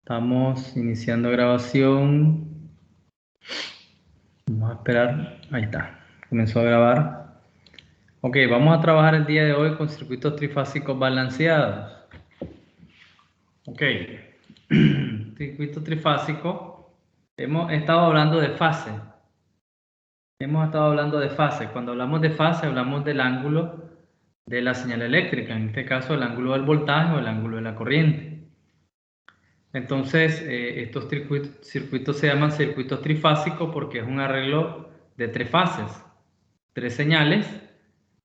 Estamos iniciando grabación. Vamos a esperar. Ahí está. Comenzó a grabar. Ok, vamos a trabajar el día de hoy con circuitos trifásicos balanceados. Ok. Circuito trifásico. Hemos estado hablando de fase. Cuando hablamos de fase, hablamos del ángulo de la señal eléctrica. En este caso, el ángulo del voltaje o el ángulo de la corriente. Entonces, estos circuitos se llaman circuitos trifásicos porque es un arreglo de tres fases, tres señales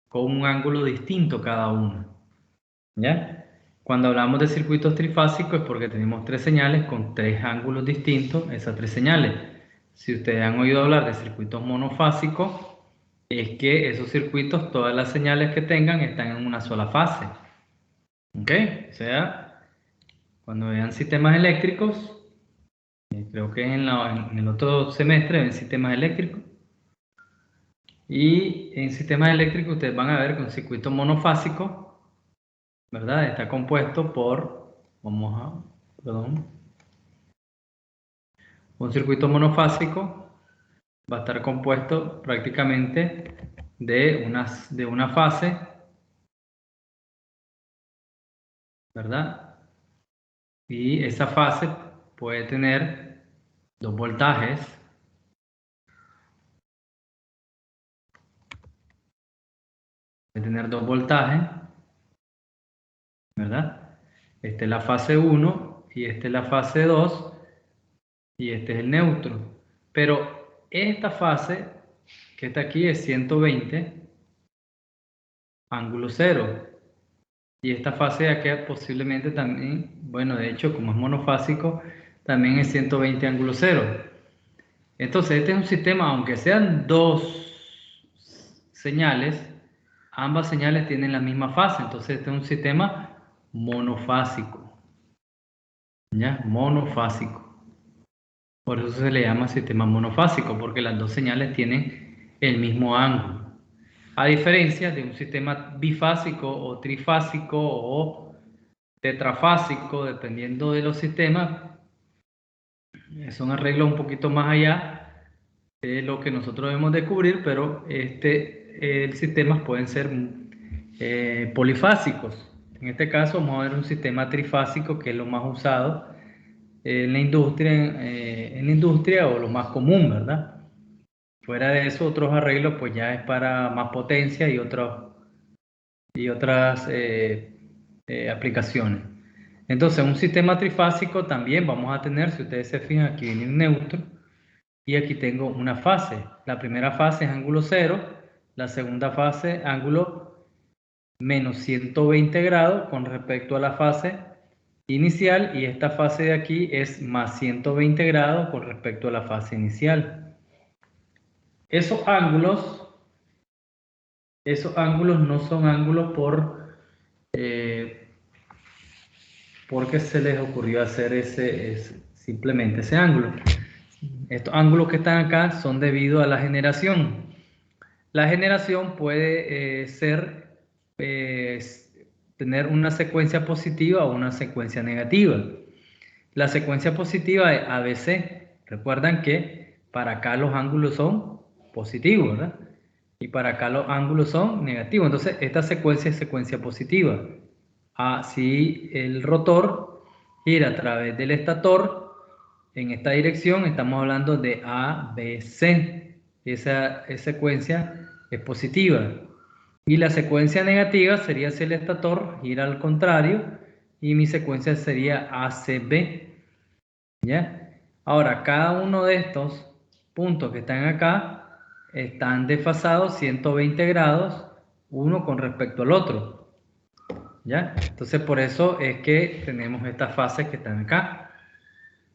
con un ángulo distinto cada una. ¿Ya? Cuando hablamos de circuitos trifásicos es porque tenemos tres señales con tres ángulos distintos, esas tres señales. Si ustedes han oído hablar de circuitos monofásicos, es que esos circuitos, todas las señales que tengan, están en una sola fase. ¿Ok? O sea, cuando vean sistemas eléctricos, creo que en el otro semestre ven sistemas eléctricos. Y en sistemas eléctricos ustedes van a ver que un circuito monofásico, ¿verdad? Está compuesto por, un circuito monofásico va a estar compuesto prácticamente de una fase, ¿verdad? Y esa fase puede tener dos voltajes, ¿verdad? Esta es la fase 1 y esta es la fase 2 y este es el neutro. Pero esta fase que está aquí es 120, ángulo 0. Y esta fase de aquí posiblemente también, bueno, de hecho, como es monofásico, también es 120 ángulo 0. Entonces, este es un sistema, aunque sean dos señales, ambas señales tienen la misma fase. Entonces, este es un sistema monofásico. ¿Ya? Monofásico. Por eso se le llama sistema monofásico, porque las dos señales tienen el mismo ángulo. A diferencia de un sistema bifásico o trifásico o tetrafásico, dependiendo de los sistemas, son arreglos un poquito más allá de lo que nosotros debemos descubrir, pero sistemas pueden ser polifásicos. En este caso vamos a ver un sistema trifásico, que es lo más usado en la industria o lo más común, ¿verdad? Fuera de eso, otros arreglos pues ya es para más potencia y otras aplicaciones. Entonces, un sistema trifásico también vamos a tener, si ustedes se fijan, aquí viene un neutro y aquí tengo una fase. La primera fase es ángulo 0, la segunda fase ángulo menos 120 grados con respecto a la fase inicial, y esta fase de aquí es más 120 grados con respecto a la fase inicial. Esos ángulos no son ángulos porque se les ocurrió hacer simplemente ese ángulo. Estos ángulos que están acá son debido a la generación. La generación puede tener una secuencia positiva o una secuencia negativa. La secuencia positiva es ABC. Recuerdan que para acá los ángulos son positivos, ¿verdad? Y para acá los ángulos son negativos. Entonces, esta secuencia es secuencia positiva. Si el rotor gira a través del estator en esta dirección, estamos hablando de ABC. Esa secuencia es positiva. Y la secuencia negativa sería si el estator gira al contrario, y mi secuencia sería ACB. ¿Ya? Ahora, cada uno de estos puntos que están acá están desfasados 120 grados uno con respecto al otro. ¿Ya? Entonces, por eso es que tenemos estas fases que están acá.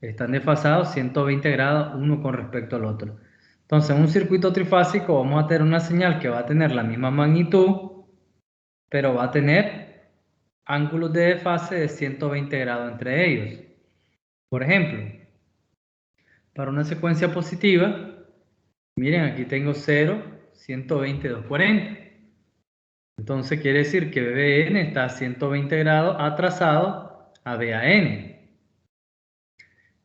Están desfasados 120 grados uno con respecto al otro. Entonces, en un circuito trifásico vamos a tener una señal que va a tener la misma magnitud, pero va a tener ángulos de desfase de 120 grados entre ellos. Por ejemplo, para una secuencia positiva, miren, aquí tengo 0, 120, 240. Entonces quiere decir que BN está a 120 grados atrasado a BAN.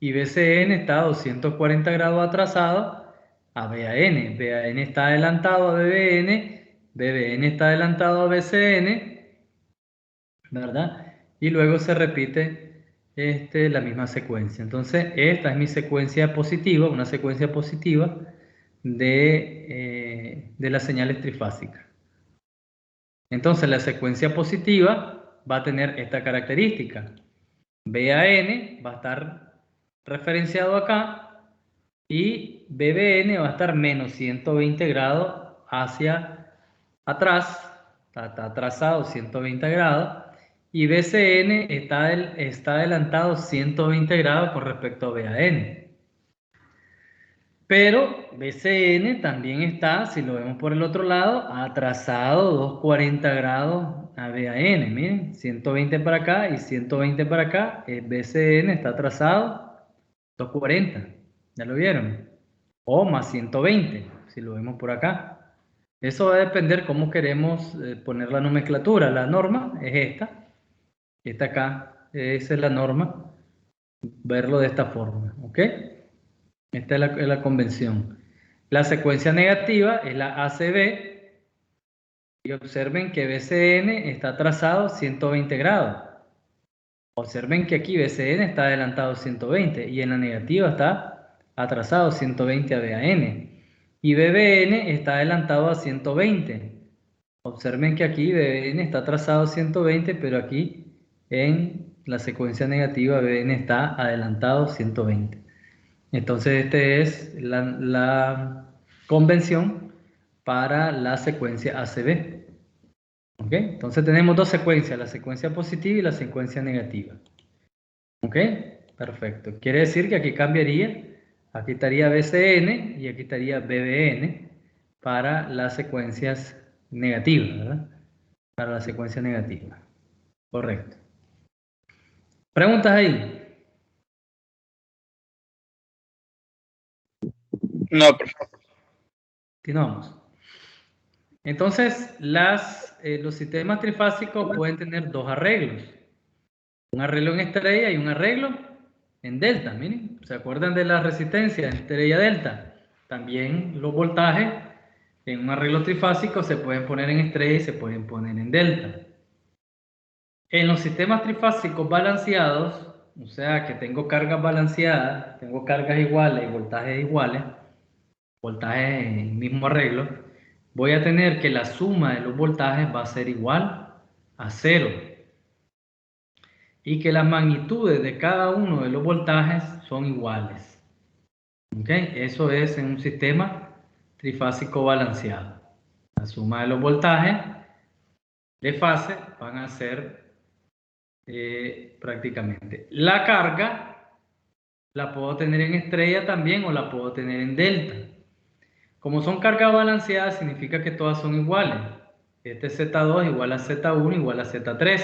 y BCN está a 240 grados atrasado a BAN. BAN está adelantado a BBN, BBN está adelantado a BCN, ¿verdad? Y luego se repite la misma secuencia. Entonces, esta es mi secuencia positiva, una secuencia positiva de las señales trifásicas. Entonces, la secuencia positiva va a tener esta característica. BAN va a estar referenciado acá y BBN va a estar menos 120 grados hacia atrás, está atrasado 120 grados, y BCN está adelantado 120 grados con respecto a BAN. Pero BCN también está, si lo vemos por el otro lado, atrasado 240 grados a BAN. Miren, 120 para acá y 120 para acá. El BCN está atrasado 240. ¿Ya lo vieron? O más 120, si lo vemos por acá. Eso va a depender cómo queremos poner la nomenclatura. La norma es esta. Esta acá, esa es la norma. Verlo de esta forma, ¿ok? Esta es la convención. La secuencia negativa es la ACB. Y observen que BCN está atrasado 120 grados. Observen que aquí BCN está adelantado 120 y en la negativa está atrasado 120 a BAN. Y BBN está adelantado a 120. Observen que aquí BBN está atrasado 120, pero aquí en la secuencia negativa BBN está adelantado 120. Entonces, esta es la convención para la secuencia ACB. ¿Ok? Entonces, tenemos dos secuencias, la secuencia positiva y la secuencia negativa. ¿Ok? Perfecto. Quiere decir que aquí cambiaría, aquí estaría BCN y aquí estaría BBN para las secuencias negativas, ¿verdad? Para la secuencia negativa. Correcto. ¿Preguntas ahí? No, por favor. Continuamos. Entonces, los sistemas trifásicos pueden tener dos arreglos. Un arreglo en estrella y un arreglo en delta. Miren, ¿se acuerdan de la resistencia en estrella delta? También los voltajes en un arreglo trifásico se pueden poner en estrella y se pueden poner en delta. En los sistemas trifásicos balanceados, o sea que tengo cargas balanceadas, tengo cargas iguales y voltajes iguales, voltajes en el mismo arreglo, voy a tener que la suma de los voltajes va a ser igual a 0 y que las magnitudes de cada uno de los voltajes son iguales. ¿Ok? Eso es en un sistema trifásico balanceado. La suma de los voltajes de fase van a ser prácticamente. La carga la puedo tener en estrella también o la puedo tener en delta. Como son cargas balanceadas, significa que todas son iguales. Este Z2 igual a Z1 igual a Z3.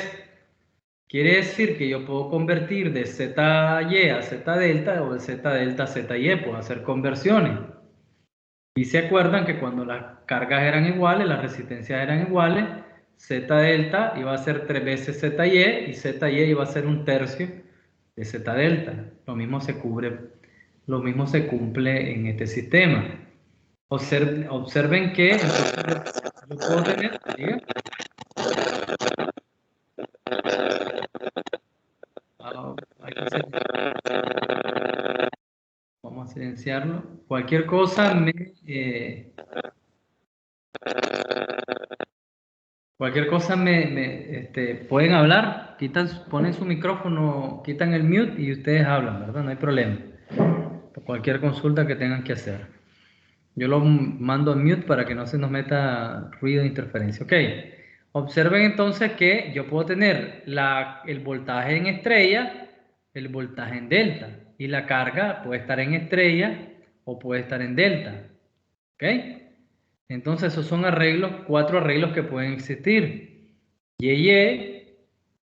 Quiere decir que yo puedo convertir de ZY a Z delta o de Z delta a ZY. Puedo hacer conversiones. Y se acuerdan que cuando las cargas eran iguales, las resistencias eran iguales, Z delta iba a ser 3 veces ZY y ZY iba a ser 1/3 de Z delta. Lo mismo se cumple en este sistema. Observen que yo puedo tener, ¿sí? Vamos a silenciarlo. Cualquier cosa pueden hablar, ponen su micrófono, quitan el mute y ustedes hablan, ¿verdad? No hay problema. Cualquier consulta que tengan que hacer. Yo lo mando a mute para que no se nos meta ruido de interferencia. Ok. Observen entonces que yo puedo tener el voltaje en estrella, el voltaje en delta. Y la carga puede estar en estrella o puede estar en delta. ¿Ok? Entonces esos son cuatro arreglos que pueden existir. Y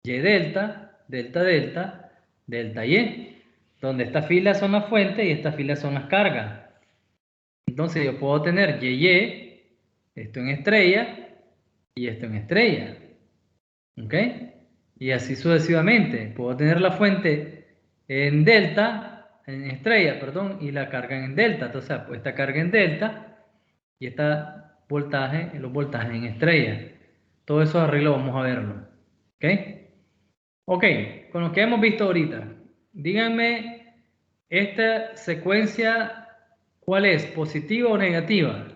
delta, delta, delta, delta Y. Donde esta fila son las fuentes y esta fila son las cargas. Entonces yo puedo tener Y, esto en estrella y esto en estrella. ¿Ok? Y así sucesivamente. Puedo tener la fuente en delta en estrella, perdón, y la cargan en delta. Entonces, pues esta carga en delta y esta voltaje, los voltajes en estrella. Todos esos arreglos vamos a verlo. ¿Ok? Ok, con lo que hemos visto ahorita, díganme esta secuencia, ¿cuál es? ¿Positiva o negativa?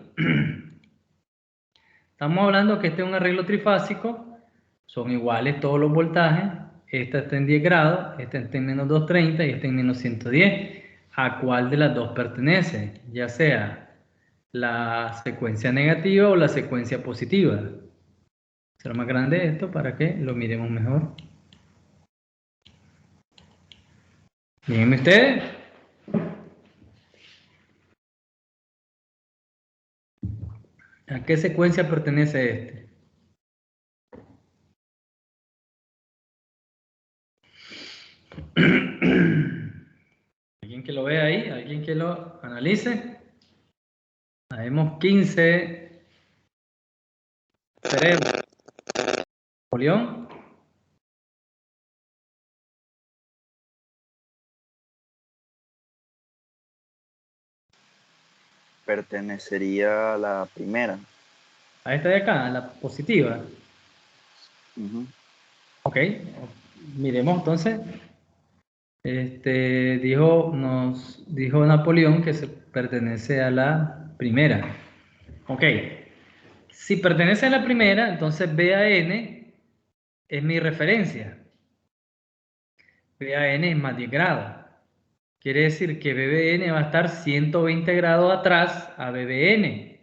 Estamos hablando que este es un arreglo trifásico, son iguales todos los voltajes, esta está en 10 grados, esta está en menos 230 y esta en menos 110. ¿A cuál de las dos pertenece? Ya sea la secuencia negativa o la secuencia positiva. Será más grande esto para que lo miremos mejor. Díganme ustedes. ¿A qué secuencia pertenece este? ¿Alguien que lo vea ahí? ¿Alguien que lo analice? Sabemos 15 cerebros. ¿Polión? Pertenecería a la primera. A esta de acá, a la positiva. Ok, miremos entonces. Nos dijo Napoleón que se pertenece a la primera. Ok, si pertenece a la primera, entonces BAN es mi referencia. BAN es más 10 grados. Quiere decir que BBN va a estar 120 grados atrás a BBN.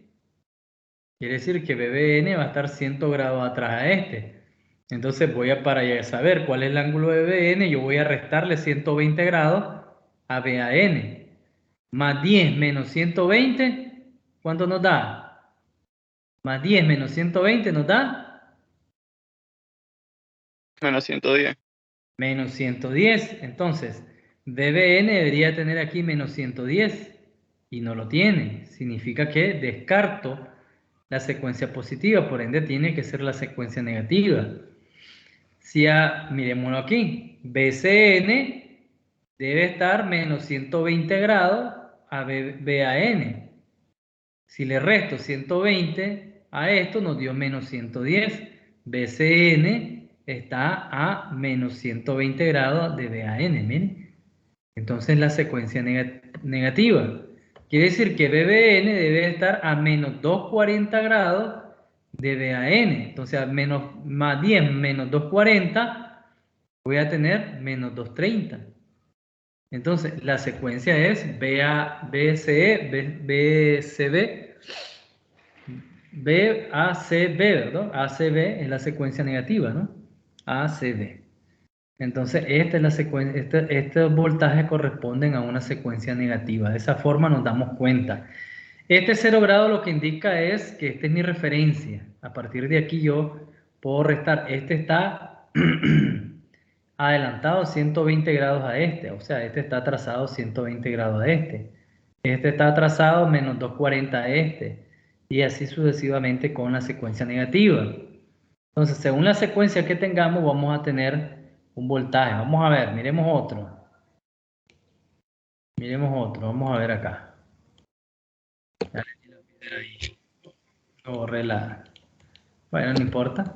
Quiere decir que BBN va a estar 100 grados atrás a este. Entonces para saber cuál es el ángulo de BBN, yo voy a restarle 120 grados a BAN. Más 10 menos 120, ¿cuánto nos da? Más 10 menos 120 nos da Menos 110. menos 110. Entonces, BBN debería tener aquí menos 110 y no lo tiene. Significa que descarto la secuencia positiva, por ende tiene que ser la secuencia negativa. Si miremoslo aquí, BCN debe estar menos 120 grados a BAN. Si le resto 120 a esto, nos dio menos 110. BCN está a menos 120 grados de BAN, miren. Entonces la secuencia negativa. Quiere decir que BBN debe estar a menos 240 grados de BAN. Entonces más 10 menos 240, voy a tener menos 230. Entonces la secuencia es BCE, BCB, BACB, ¿verdad? ACB es la secuencia negativa, ¿no? ACB. Entonces, esta es la secuencia, estos voltajes corresponden a una secuencia negativa. De esa forma nos damos cuenta. Este 0 grado lo que indica es que esta es mi referencia. A partir de aquí yo puedo restar. Este está adelantado 120 grados a este. O sea, este está atrasado 120 grados a este. Este está atrasado menos 240 a este. Y así sucesivamente con la secuencia negativa. Entonces, según la secuencia que tengamos, vamos a tener un voltaje. Vamos a ver, miremos otro. Miremos otro, vamos a ver acá. No borré la... Bueno, no importa.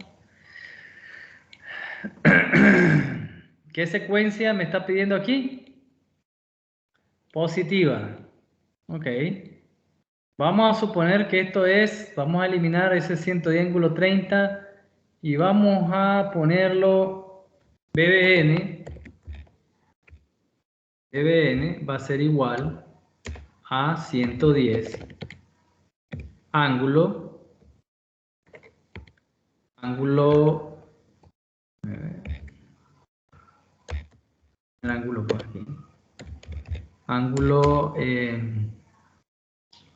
¿Qué secuencia me está pidiendo aquí? Positiva. Ok. Vamos a suponer que esto es, vamos a eliminar ese 110 ángulo 30 y vamos a ponerlo BBN. BBN va a ser igual a 110 ángulo el ángulo por aquí, ángulo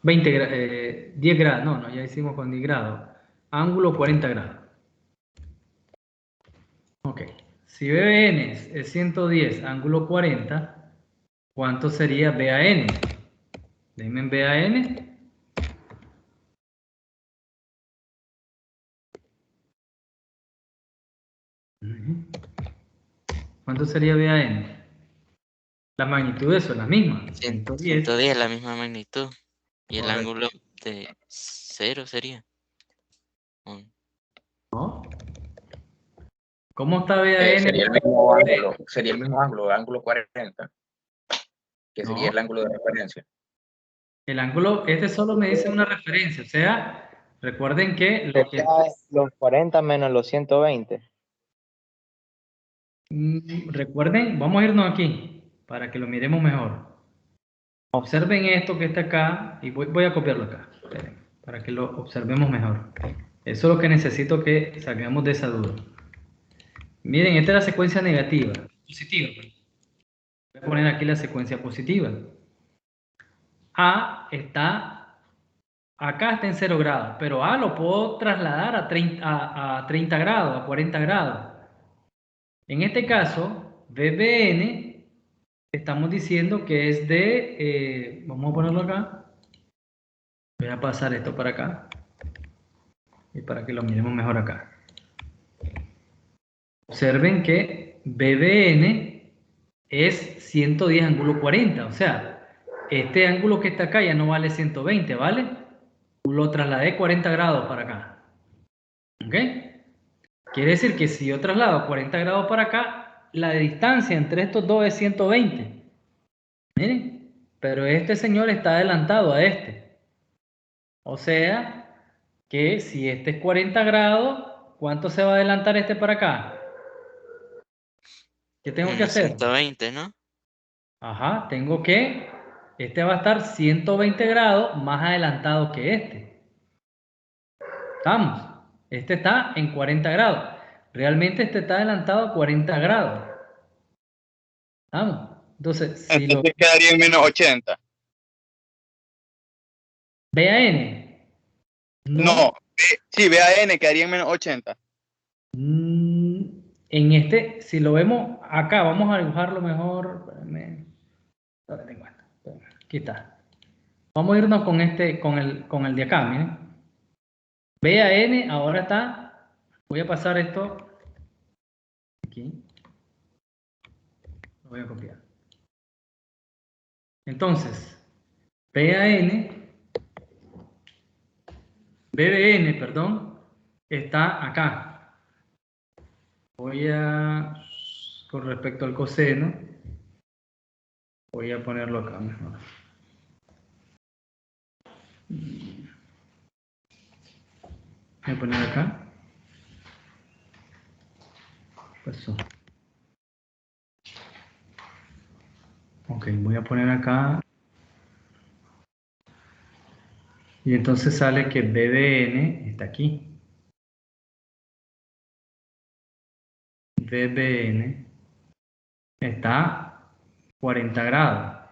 10 grados, no, ya hicimos con 10 grados, ángulo 40 grados. Ok, si BBN es 110 ángulo 40, ¿cuánto sería BAN? Denme en BAN. ¿Cuánto sería BAN? La magnitud de eso es la misma. 110 es la misma magnitud. Y el Correcto. ángulo de 0 sería. ¿No? ¿Cómo está BAN? Sería el mismo ángulo 40, que sería No. el ángulo de referencia. El ángulo, este solo me dice una referencia, o sea, recuerden que lo que... Los 40 menos los 120. Recuerden, vamos a irnos aquí para que lo miremos mejor. Observen esto que está acá y voy a copiarlo acá, esperen, para que lo observemos mejor. Eso es lo que necesito que salgamos de esa duda. Miren, esta es la secuencia negativa, positiva. Voy a poner aquí la secuencia positiva. A está, acá está en 0 grados, pero A lo puedo trasladar a 30 grados, a 40 grados. En este caso, BBN, estamos diciendo que es de, vamos a ponerlo acá. Voy a pasar esto para acá. Y para que lo miremos mejor acá. Observen que BBN es 110 ángulo 40. O sea, este ángulo que está acá ya no vale 120, ¿vale? Lo trasladé 40 grados para acá. ¿Ok? Quiere decir que si yo traslado 40 grados para acá, la distancia entre estos dos es 120. Miren, pero este señor está adelantado a este. O sea, que si este es 40 grados, ¿cuánto se va a adelantar este para acá? ¿Qué tengo que hacer? 120, ¿no? Ajá, tengo que... Este va a estar 120 grados más adelantado que este. ¿Estamos? Este está en 40 grados. Realmente este está adelantado a 40 grados. ¿Estamos? Entonces, si lo... Entonces quedaría en menos 80. BAN. No, sí, BAN quedaría en menos 80. En este, si lo vemos acá, vamos a dibujarlo mejor. Espérame. ¿Dónde tengo esto? Espérame. Aquí está. Vamos a irnos con este, con el de acá, miren. BAN ahora está. Voy a pasar esto aquí. Lo voy a copiar. Entonces, BBN, perdón, está acá. Voy a, con respecto al coseno, voy a ponerlo acá mejor. Voy a poner acá. Pasó. Ok, voy a poner acá. Y entonces sale que BBN está aquí. BBN está 40 grados.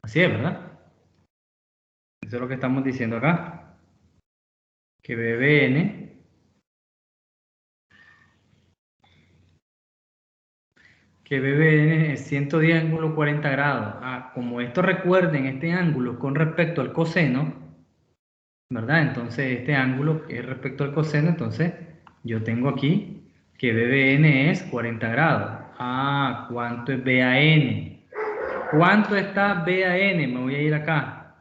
Así es, ¿verdad? Eso es lo que estamos diciendo acá. Que BBN es 110 ángulo 40 grados. Como esto recuerden, este ángulo con respecto al coseno, ¿verdad? Entonces este ángulo es respecto al coseno, entonces yo tengo aquí que BBN es 40 grados. ¿Cuánto es BAN? ¿Cuánto está BAN? Me voy a ir acá.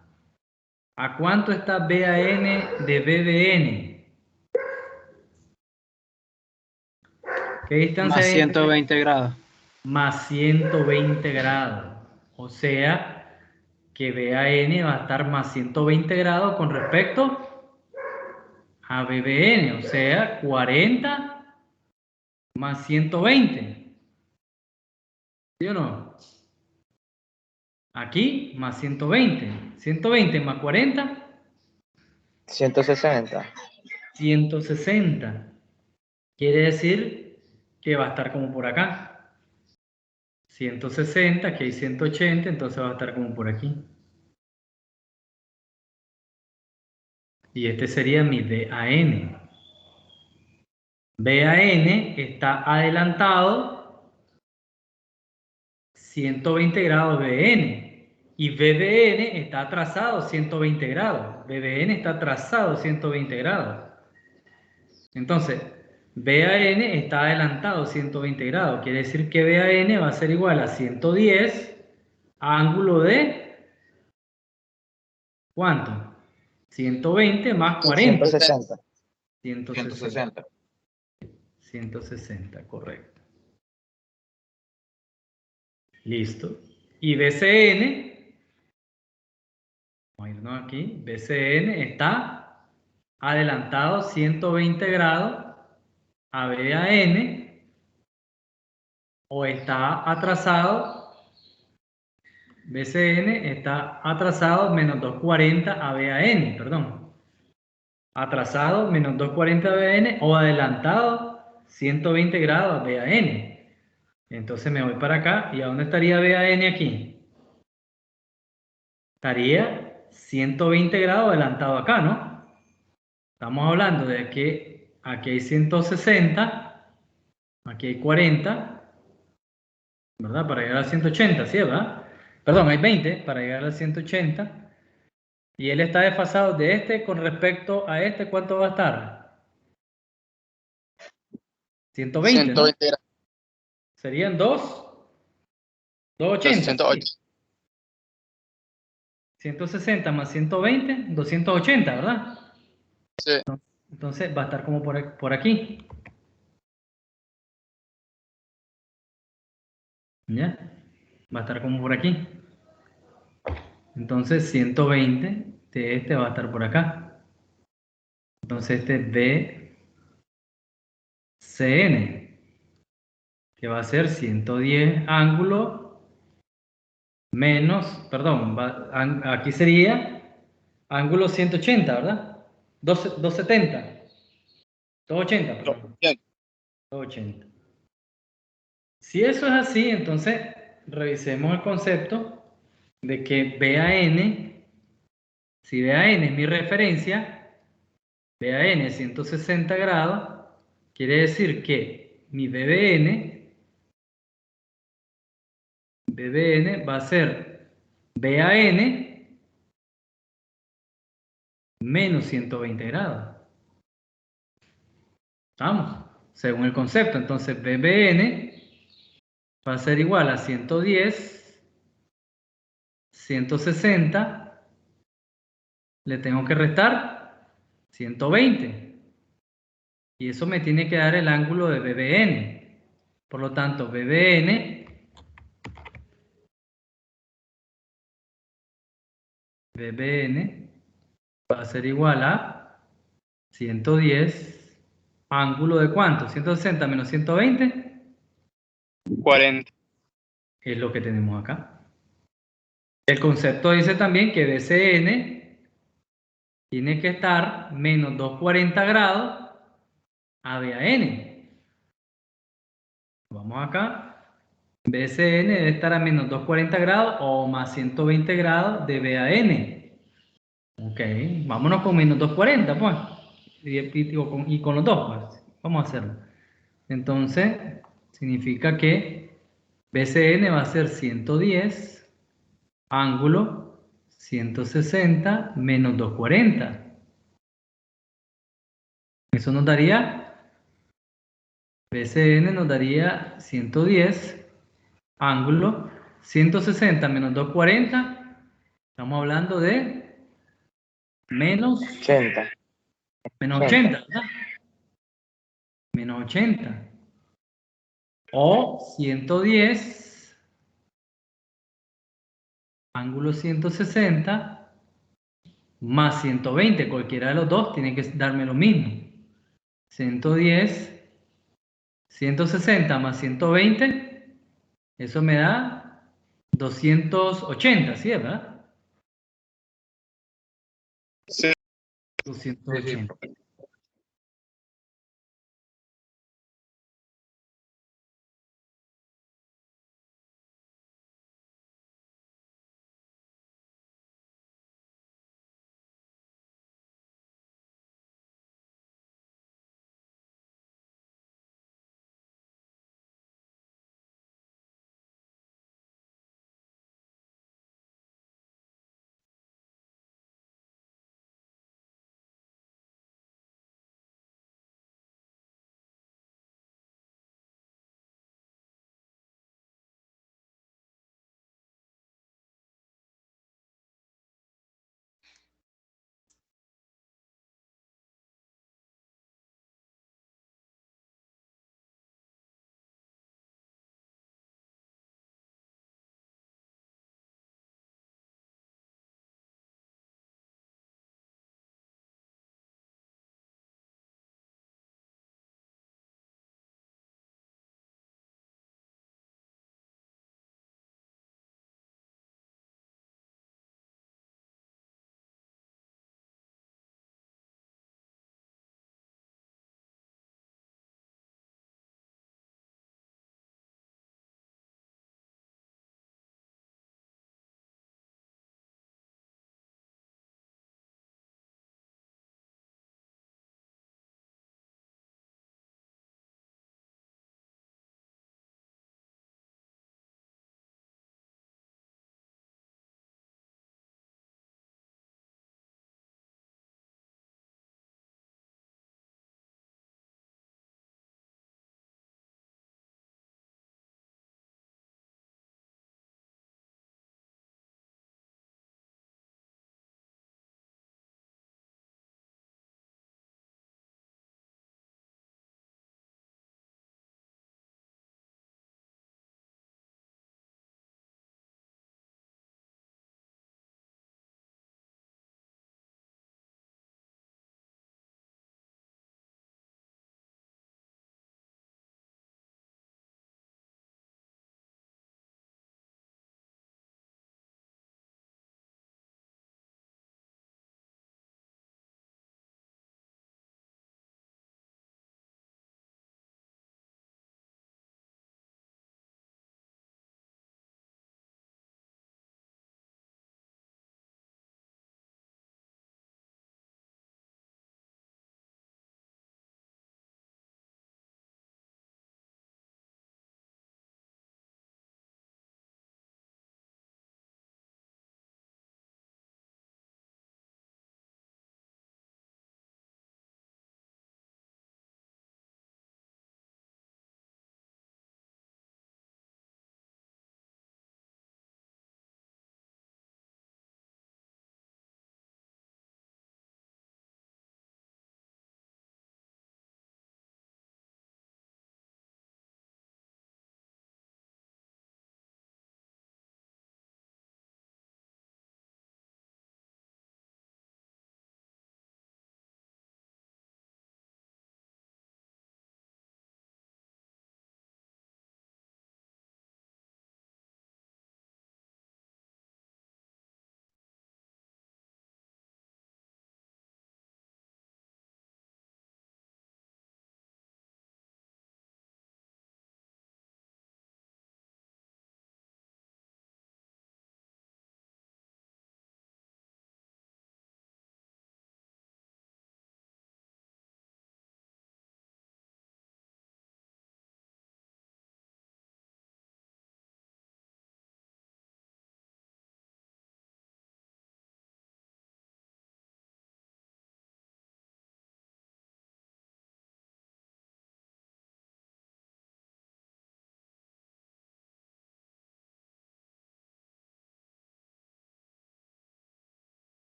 ¿A cuánto está BAN de BBN? ¿Qué distancia Más hay? 120 grados. Más 120 grados. O sea, que BAN va a estar más 120 grados con respecto a BBN. O sea, 40 más 120. ¿Sí o no? Aquí más 120. 120 más 40. 160. 160. Quiere decir que va a estar como por acá. 160, aquí hay 180, entonces va a estar como por aquí. Y este sería mi BAN. BAN está adelantado 120 grados BN. Y BBN está atrasado 120 grados. BBN está atrasado 120 grados. Entonces, BAN está adelantado 120 grados. Quiere decir que BAN va a ser igual a 110 ángulo de ¿cuánto? 120 más 40. 160. 160. 160. 160, correcto. Listo. Y BCN, vamos a irnos aquí, BCN está adelantado 120 grados a BAN o está atrasado, BCN está atrasado menos 240 a BAN, perdón. Atrasado menos 240 a BAN o adelantado 120 grados a BAN. Entonces me voy para acá. ¿Y a dónde estaría BAN aquí? Estaría 120 grados adelantado acá, ¿no? Estamos hablando de que aquí hay 160, aquí hay 40, ¿verdad? Para llegar a 180, ¿sí, verdad? Perdón, hay 20 para llegar a 180. Y él está desfasado de este con respecto a este, ¿cuánto va a estar? 120, ¿no? 120 grados. Serían 280. 208. 160 más 120, 280, ¿verdad? Sí. Entonces va a estar como por aquí. ¿Ya? Va a estar como por aquí. Entonces 120 de este va a estar por acá. Entonces este es BCN, que va a ser 110 ángulo menos, perdón, aquí sería ángulo 180, ¿verdad? 270. 280, perdón. 280. Si eso es así, entonces revisemos el concepto de que BAN, si BAN es mi referencia, BAN es 160 grados, quiere decir que mi BBN va a ser BAN menos 120 grados. ¿Estamos? Según el concepto, entonces BBN va a ser igual a 110, 160, le tengo que restar 120. Y eso me tiene que dar el ángulo de BBN. Por lo tanto, BBN va a ser igual a 110 ángulo de ¿cuánto? 160 menos 120 40. es lo que tenemos acá. El concepto dice también que BCN tiene que estar menos 240 grados a BAN. Vamos acá. BCN debe estar a menos 240 grados o más 120 grados de BAN. Ok, vámonos con menos 240, pues. Y con los dos, pues. Vamos a hacerlo. Entonces, significa que BCN va a ser 110, ángulo 160 menos 240. Eso nos daría, BCN nos daría 110, ángulo 160 menos 240. Estamos hablando de menos 80. 80, ¿verdad? Menos 80. O 110, ángulo 160, más 120. Cualquiera de los dos tiene que darme lo mismo. 110, 160 más 120, eso me da 280, ¿sí, verdad? Sí. 280. Sí, sí.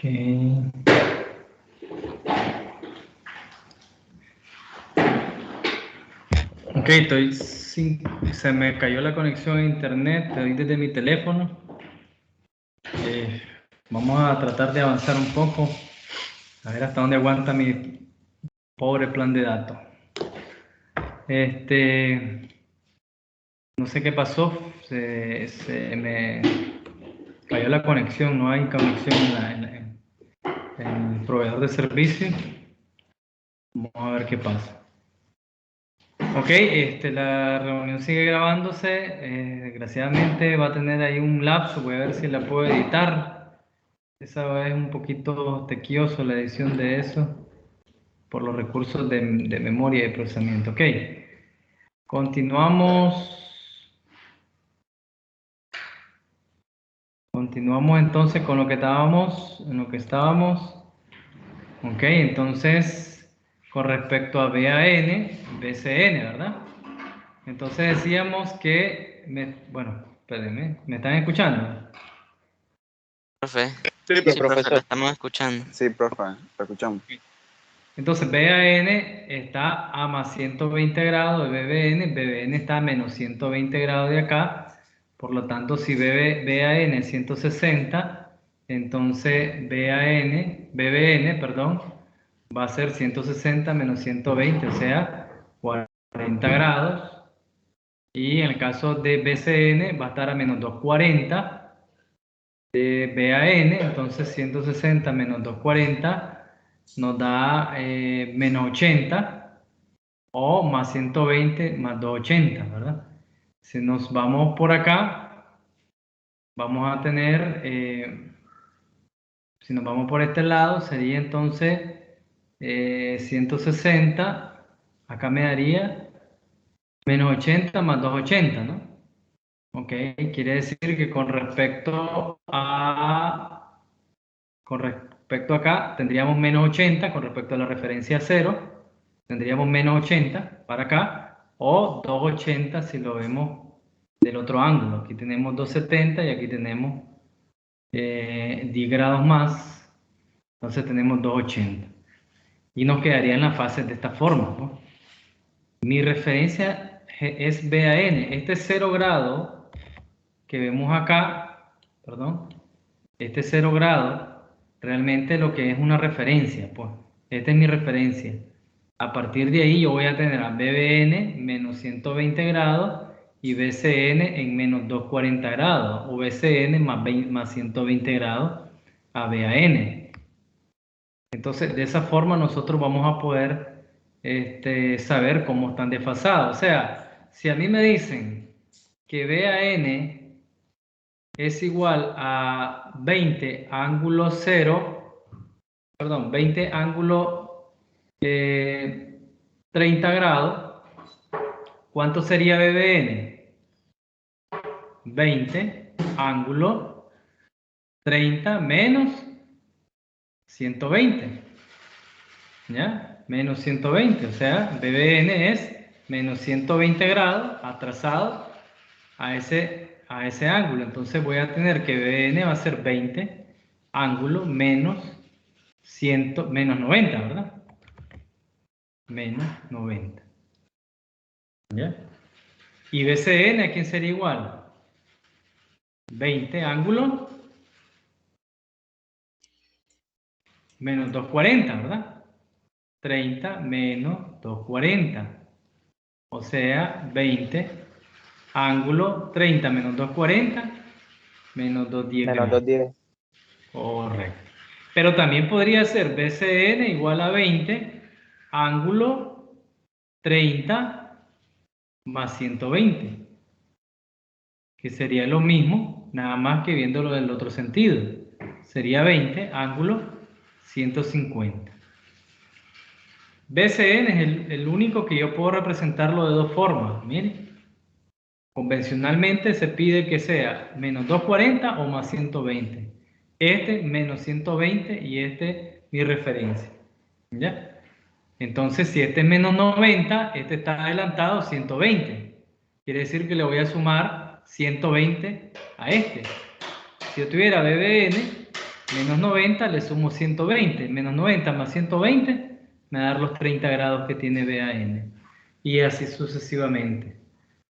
Ok, se me cayó la conexión a internet, estoy desde mi teléfono. Vamos a tratar de avanzar un poco, a ver hasta dónde aguanta mi pobre plan de datos. No sé qué pasó, se me cayó la conexión, no hay conexión en el proveedor de servicio. Vamos a ver qué pasa. Ok, la reunión sigue grabándose. Desgraciadamente va a tener ahí un lapso, voy a ver si la puedo editar. Esa vez es un poquito tequioso la edición de eso por los recursos de memoria y de procesamiento. Ok, continuamos. Continuamos entonces con lo que estábamos. Ok, entonces con respecto a BAN, BCN, ¿verdad? Entonces decíamos que, bueno, espérenme, ¿me están escuchando? Profe. Sí, Sí, profe, lo profesor. estamos escuchando. Sí, profe, lo escuchamos. Entonces BAN está a más 120 grados de BBN, BBN está a menos 120 grados de acá, por lo tanto si BAN es 160, entonces BBN, perdón, va a ser 160 menos 120, o sea, 40 grados. Y en el caso de BCN va a estar a menos 240 de BAN, entonces 160 menos 240 nos da menos 80 o más 120 más 280, ¿verdad? Si nos vamos por acá, vamos a tener, si nos vamos por este lado, sería entonces 160, acá me daría menos 80 más 280, ¿no? Ok, quiere decir que con respecto acá tendríamos menos 80 con respecto a la referencia 0, tendríamos menos 80 para acá o 280 si lo vemos del otro ángulo. Aquí tenemos 270 y aquí tenemos 10 grados más, entonces tenemos 280 y nos quedaría en las fases de esta forma, ¿no? Mi referencia es BAN, este 0 grado que vemos acá, perdón, este 0 grado, realmente lo que es una referencia, pues, esta es mi referencia. A partir de ahí yo voy a tener a BBN menos 120 grados y BCN en menos 240 grados, o BCN más 120 grados a BAN. Entonces, de esa forma nosotros vamos a poder saber cómo están desfasados. O sea, si a mí me dicen que BAN es igual a 20 ángulo 0, perdón, 20 ángulo 30 grados, ¿cuánto sería BBN? 20 ángulo 30 menos 120, ¿ya? Menos 120, o sea, BBN es menos 120 grados atrasado a ese ángulo. Entonces voy a tener que BN va a ser 20 ángulo menos 90, ¿verdad? Menos 90. ¿Ya? Y BCN, ¿a quién sería igual? 20 ángulo menos 240, ¿verdad? 30 menos 240. O sea, 20 ángulo 30 menos 240 menos 210 Menos grados. 210. Correcto. Pero también podría ser BCN igual a 20 ángulo 30 más 120, que sería lo mismo, nada más que viéndolo del otro sentido. Sería 20 ángulo 150. BCN es el único que yo puedo representarlo de dos formas. Miren, convencionalmente se pide que sea menos 240 o más 120. Este menos 120 y este mi referencia. ¿Ya? Entonces, si este es menos 90, este está adelantado 120. Quiere decir que le voy a sumar 120 a este. Si yo tuviera BBN, Menos 90 le sumo 120. Menos 90 más 120 me va a dar los 30 grados que tiene BAN. Y así sucesivamente.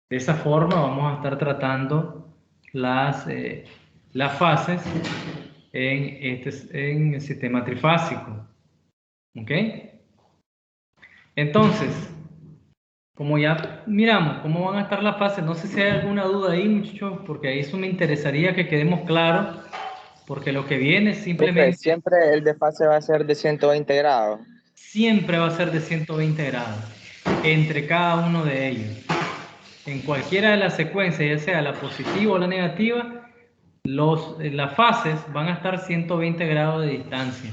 De esa forma vamos a estar tratando las fases en el sistema trifásico. ¿Ok? Entonces, como ya miramos cómo van a estar las fases, no sé si hay alguna duda ahí, muchachos, porque ahí eso me interesaría que quedemos claros, porque lo que viene simplemente... Siempre el desfase va a ser de 120 grados. Siempre va a ser de 120 grados entre cada uno de ellos. En cualquiera de las secuencias, ya sea la positiva o la negativa, las fases van a estar 120 grados de distancia.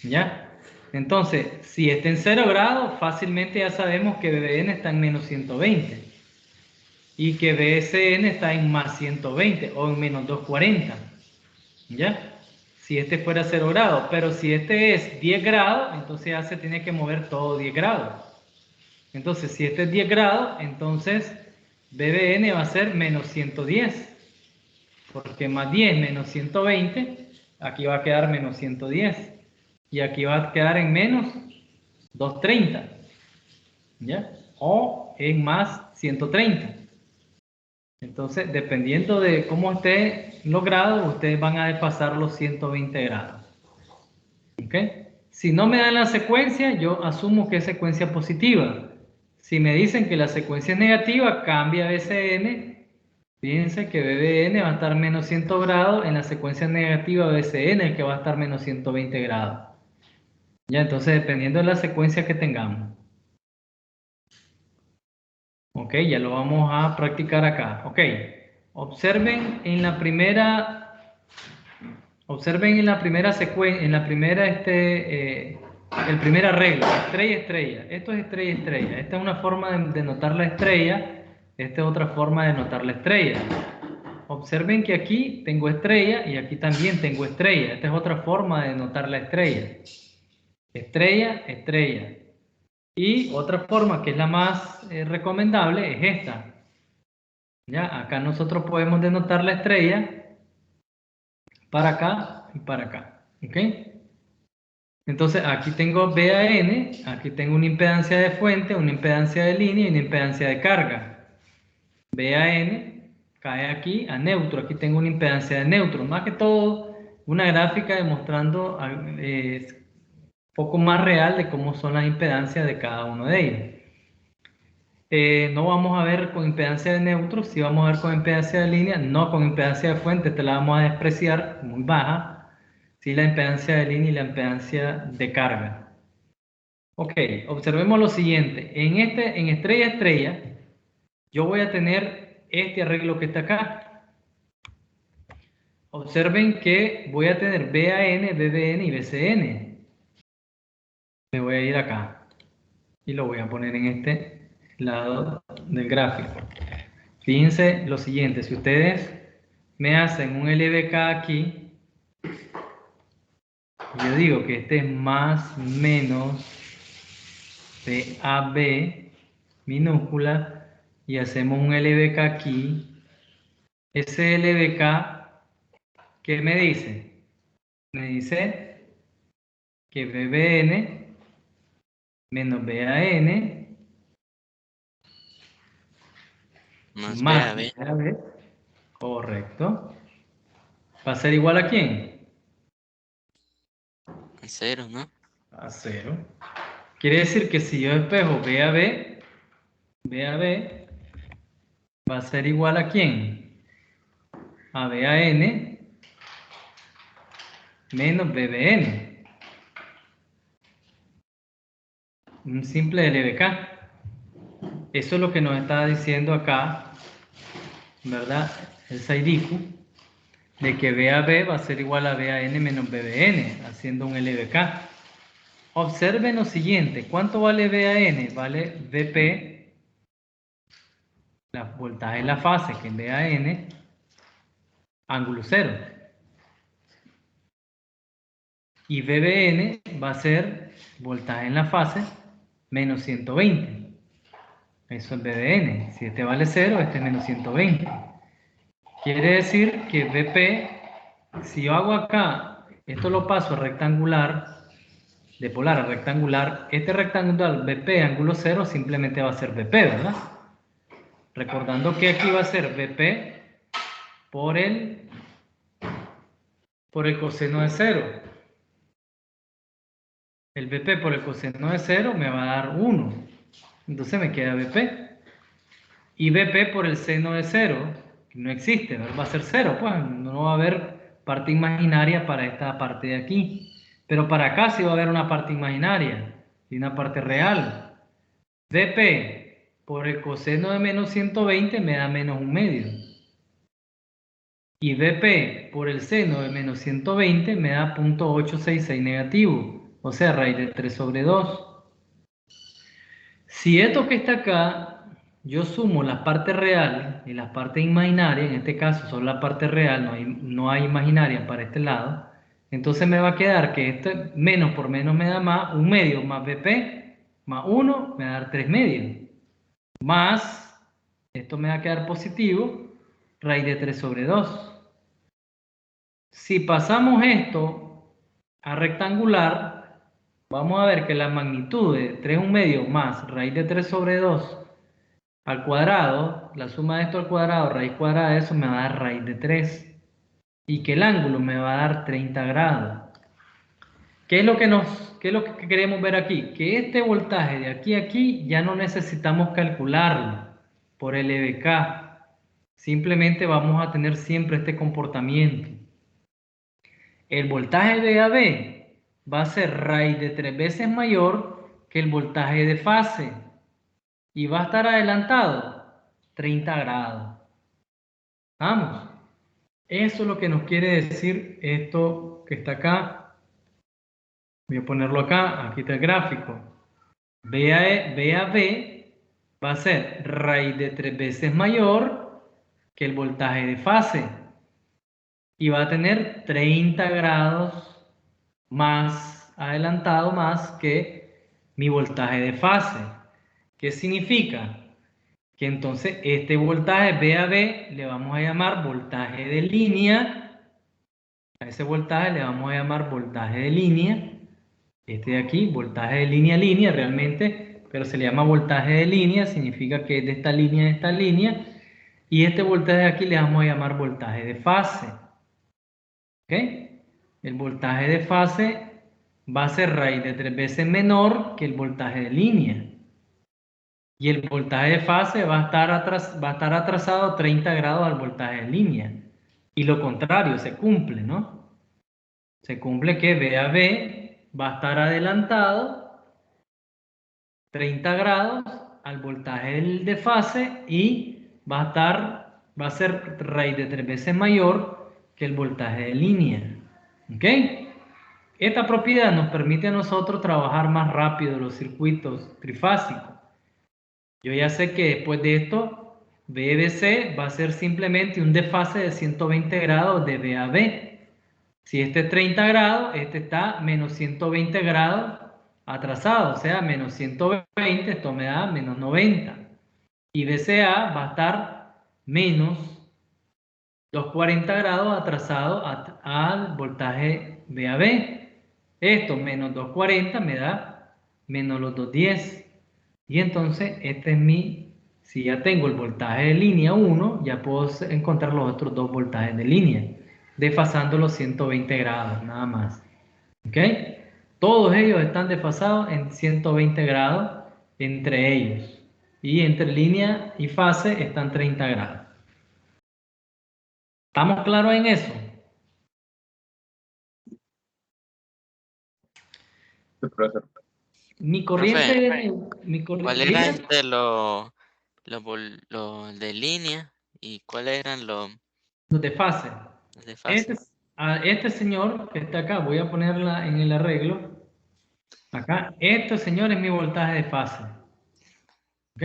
¿Ya? Entonces, si está en 0 grados, fácilmente ya sabemos que BBN está en menos 120 y que BSN está en más 120 o en menos 240. ¿Ya? Si este fuera 0 grados, pero si este es 10 grados, entonces ya se tiene que mover todo 10 grados. Entonces, si este es 10 grados, entonces BBN va a ser menos 110. Porque más 10 menos 120, aquí va a quedar menos 110. Y aquí va a quedar en menos 230. ¿Ya? O en más 130. Entonces, dependiendo de cómo esté los grados, ustedes van a desfasar los 120 grados. ¿Ok? Si no me dan la secuencia, yo asumo que es secuencia positiva. Si me dicen que la secuencia es negativa, cambia BCN. Fíjense que BBN va a estar menos 100 grados, en la secuencia negativa BCN el que va a estar menos 120 grados. Ya, entonces dependiendo de la secuencia que tengamos. Ok, ya lo vamos a practicar acá. Ok, observen en la primera secuencia, el primer arreglo, estrella, estrella. Esto es estrella, estrella. Esta es una forma de notar la estrella, esta es otra forma de notar la estrella. Observen que aquí tengo estrella y aquí también tengo estrella. Esta es otra forma de notar la estrella. Estrella, estrella. Y otra forma que es la más recomendable es esta. ¿Ya? Acá nosotros podemos denotar la estrella para acá y para acá. ¿Ok? Entonces aquí tengo BAN, aquí tengo una impedancia de fuente, una impedancia de línea y una impedancia de carga. BAN cae aquí a neutro, aquí tengo una impedancia de neutro. Más que todo, una gráfica demostrando un poco más real de cómo son las impedancias de cada uno de ellos. No vamos a ver con impedancia de neutro, sí vamos a ver con impedancia de línea, no con impedancia de fuente, esta la vamos a despreciar, muy baja. Sí, la impedancia de línea y la impedancia de carga. Ok, observemos lo siguiente. En estrella estrella, yo voy a tener este arreglo que está acá. Observen que voy a tener BAN, BBN y BCN. Me voy a ir acá y lo voy a poner en este lado del gráfico. Fíjense lo siguiente, si ustedes me hacen un LBK aquí, yo digo que este es más menos BAB minúscula y hacemos un LBK aquí. Ese LBK, ¿qué me dice? Me dice que BBN menos BAN Más más BAB. BAB, correcto, va a ser igual a ¿quién? A 0, ¿no? A 0. Quiere decir que si yo despejo BAB va a ser igual a ¿quién? A BAN menos BBN. Un simple LBK. Eso es lo que nos está diciendo acá, ¿verdad? El Saidiku, de que BAB va a ser igual a BAN menos BBN, haciendo un LBK. Observen lo siguiente, ¿cuánto vale BAN? Vale VP, la voltaje en la fase, que en BAN, ángulo 0. Y BBN va a ser voltaje en la fase menos 120. Eso es BBN. Si este vale 0, este es menos 120. Quiere decir que VP, si yo hago acá esto lo paso a rectangular, de polar a rectangular. Este rectangular VP ángulo 0 simplemente va a ser VP, ¿verdad? Recordando que aquí va a ser VP por el coseno de 0. El VP por el coseno de 0 me va a dar 1. Entonces me queda VP. Y VP por el seno de 0, que no existe, ¿verdad? Va a ser 0, pues no va a haber parte imaginaria para esta parte de aquí. Pero para acá sí va a haber una parte imaginaria y una parte real. VP por el coseno de menos 120 me da menos 1/2. Y VP por el seno de menos 120 me da 0.866 negativo. O sea, raíz de 3 sobre 2. Si esto que está acá, yo sumo las partes reales y las partes imaginarias, en este caso son la parte real, no hay imaginaria para este lado, entonces me va a quedar que este menos por menos me da más 1/2 más VP más 1 me va a dar 3/2. Más, esto me va a quedar positivo, raíz de 3 sobre 2. Si pasamos esto a rectangular, vamos a ver que la magnitud de 3/1/2 más raíz de 3 sobre 2 al cuadrado, la suma de esto al cuadrado, raíz cuadrada de eso me va a dar raíz de 3. Y que el ángulo me va a dar 30 grados. ¿Qué es lo que queremos ver aquí? Que este voltaje de aquí a aquí ya no necesitamos calcularlo por el EBK. Simplemente vamos a tener siempre este comportamiento. El voltaje de AB va a ser raíz de 3 veces mayor que el voltaje de fase. Y va a estar adelantado 30 grados. Vamos. Eso es lo que nos quiere decir esto que está acá. Voy a ponerlo acá. Aquí está el gráfico. B va a ser raíz de 3 veces mayor que el voltaje de fase. Y va a tener 30 grados más adelantado más que mi voltaje de fase. ¿Qué significa? Que entonces este voltaje VAB le vamos a llamar voltaje de línea. A ese voltaje le vamos a llamar voltaje de línea. Este de aquí, voltaje de línea a línea realmente, pero se le llama voltaje de línea, significa que es de esta línea a esta línea. Y este voltaje de aquí le vamos a llamar voltaje de fase. ¿Ok? El voltaje de fase va a ser raíz de 3 veces menor que el voltaje de línea. Y el voltaje de fase va a estar atrasado 30 grados al voltaje de línea. Y lo contrario, se cumple, ¿no? Se cumple que VAB va a estar adelantado 30 grados al voltaje de fase y va a ser raíz de 3 veces mayor que el voltaje de línea. ¿Ok? Esta propiedad nos permite a nosotros trabajar más rápido los circuitos trifásicos. Yo ya sé que después de esto, BBC va a ser simplemente un desfase de 120 grados de VAB. Si este es 30 grados, este está menos 120 grados atrasado, o sea, menos 120, esto me da menos 90. Y BCA va a estar menos los 40 grados atrasado al voltaje VAB. Esto menos 240 me da menos los 210. Y entonces, si ya tengo el voltaje de línea 1, ya puedo encontrar los otros dos voltajes de línea, desfasando los 120 grados, nada más. ¿Ok? Todos ellos están desfasados en 120 grados entre ellos. Y entre línea y fase están 30 grados. ¿Estamos claros en eso? Sí, profesor. Mi corriente... ¿Cuál era los de línea y cuáles eran los Los de fase. de fase? Este señor que está acá, voy a ponerla en el arreglo. Acá, este señor es mi voltaje de fase. ¿Ok?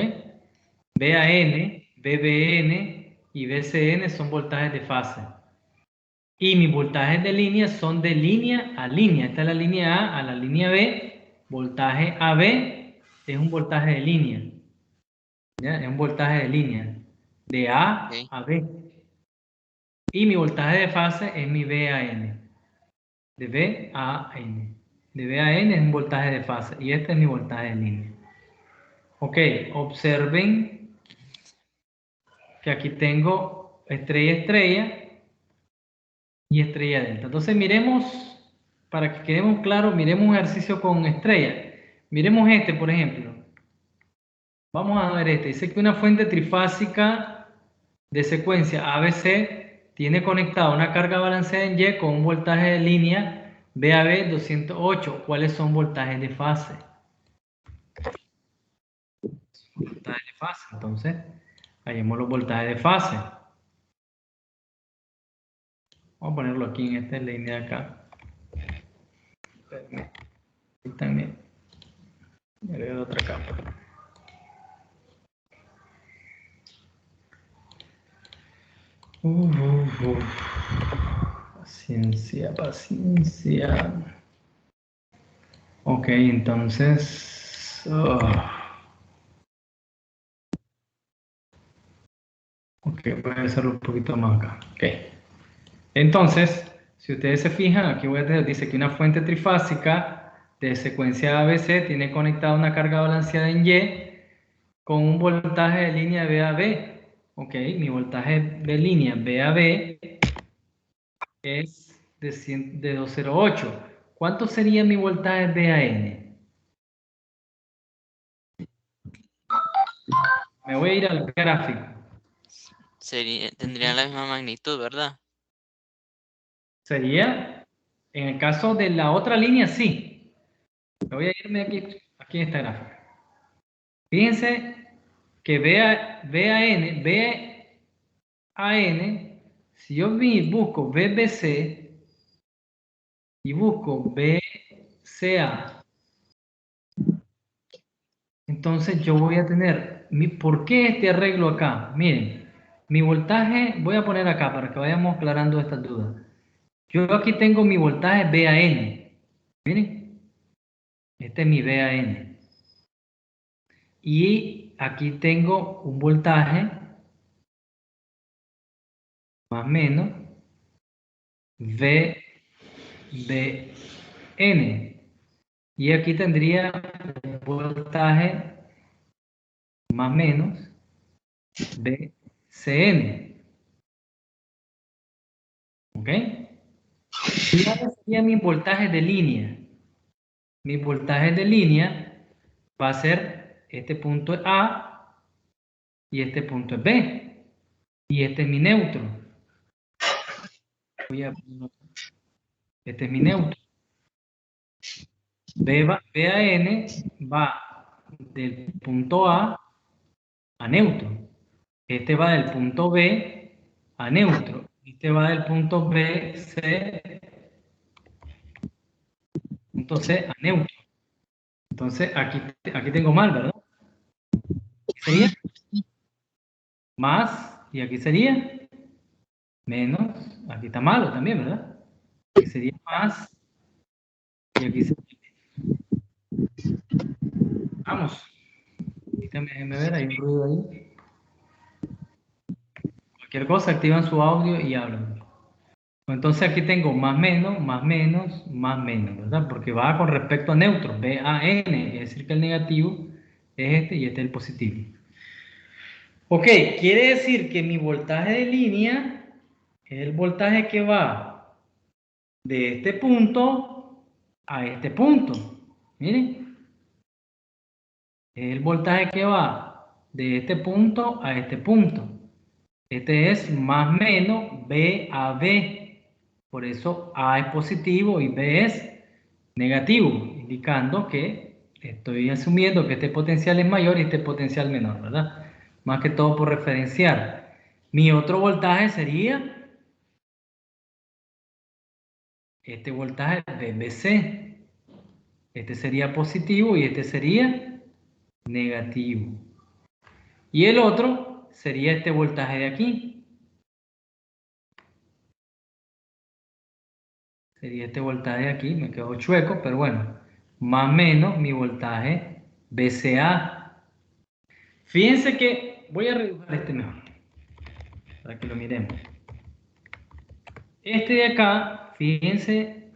BAN, BBN y BCN son voltajes de fase. Y mis voltajes de línea son de línea a línea. Esta es la línea A la línea B. Voltaje AB es un voltaje de línea. ¿Ya? Es un voltaje de línea. De A Ok. a B. Y mi voltaje de fase es mi BAN. de B a N. De B a N es un voltaje de fase y este es mi voltaje de línea. Ok, observen que aquí tengo estrella y estrella delta. Entonces miremos, para que quedemos claros, miremos un ejercicio con estrella. Miremos este, por ejemplo. Vamos a ver este. Dice que una fuente trifásica de secuencia ABC tiene conectada una carga balanceada en Y con un voltaje de línea VAB 208. ¿Cuáles son voltajes de fase? Voltajes de fase. Entonces, hallemos los voltajes de fase. Vamos a ponerlo aquí en esta línea de acá. Aquí también. Me agrego otra capa. Paciencia, paciencia. Ok, entonces... Ok, voy a hacerlo un poquito más acá. Ok. Entonces, si ustedes se fijan, aquí voy a tener, dice que una fuente trifásica de secuencia ABC tiene conectada una carga balanceada en Y con un voltaje de línea VAB. Ok, mi voltaje de línea VAB es de 208. ¿Cuánto sería mi voltaje VAN? Me voy a ir al gráfico. Tendrían la misma magnitud, ¿verdad? Sería, en el caso de la otra línea, sí. Me voy a irme aquí en esta gráfica. Fíjense que VAN, si yo busco BBC y busco BCA, entonces yo voy a tener, ¿por qué este arreglo acá? Miren, mi voltaje, voy a poner acá para que vayamos aclarando estas dudas. Yo aquí tengo mi voltaje VAN. Miren, este es mi VAN. Y aquí tengo un voltaje más o menos VBN. Y aquí tendría un voltaje más o menos VCN. ¿Ok? ¿Y cuál sería mi voltaje de línea? Mi voltaje de línea va a ser este punto A y este punto es B. Y este es mi neutro. Este es mi neutro. BAN va del punto A a neutro. Este va del punto B a neutro. Este va del punto B, punto C a neutro. Entonces aquí tengo mal, ¿verdad? Sería más y aquí sería menos. Aquí está malo también, ¿verdad? Aquí sería más y aquí sería menos. Vamos. Déjenme ver, hay un ruido ahí. Cualquier cosa, activan su audio y hablan. Entonces aquí tengo más menos, más menos, más menos, ¿verdad? Porque va con respecto a neutros, BAN, es decir que el negativo es este y este es el positivo. Ok, quiere decir que mi voltaje de línea es el voltaje que va de este punto a este punto. Miren, es el voltaje que va de este punto a este punto. Este es más menos B a B. Por eso A es positivo y B es negativo, indicando que estoy asumiendo que este potencial es mayor y este potencial menor, ¿verdad? Más que todo por referenciar. Mi otro voltaje sería este voltaje BBC. Este sería positivo y este sería negativo. Y el otro sería este voltaje de aquí. Sería este voltaje de aquí, me quedó chueco, pero bueno, más o menos mi voltaje BCA. Fíjense que voy a redibujar este mejor, para que lo miremos. Este de acá, fíjense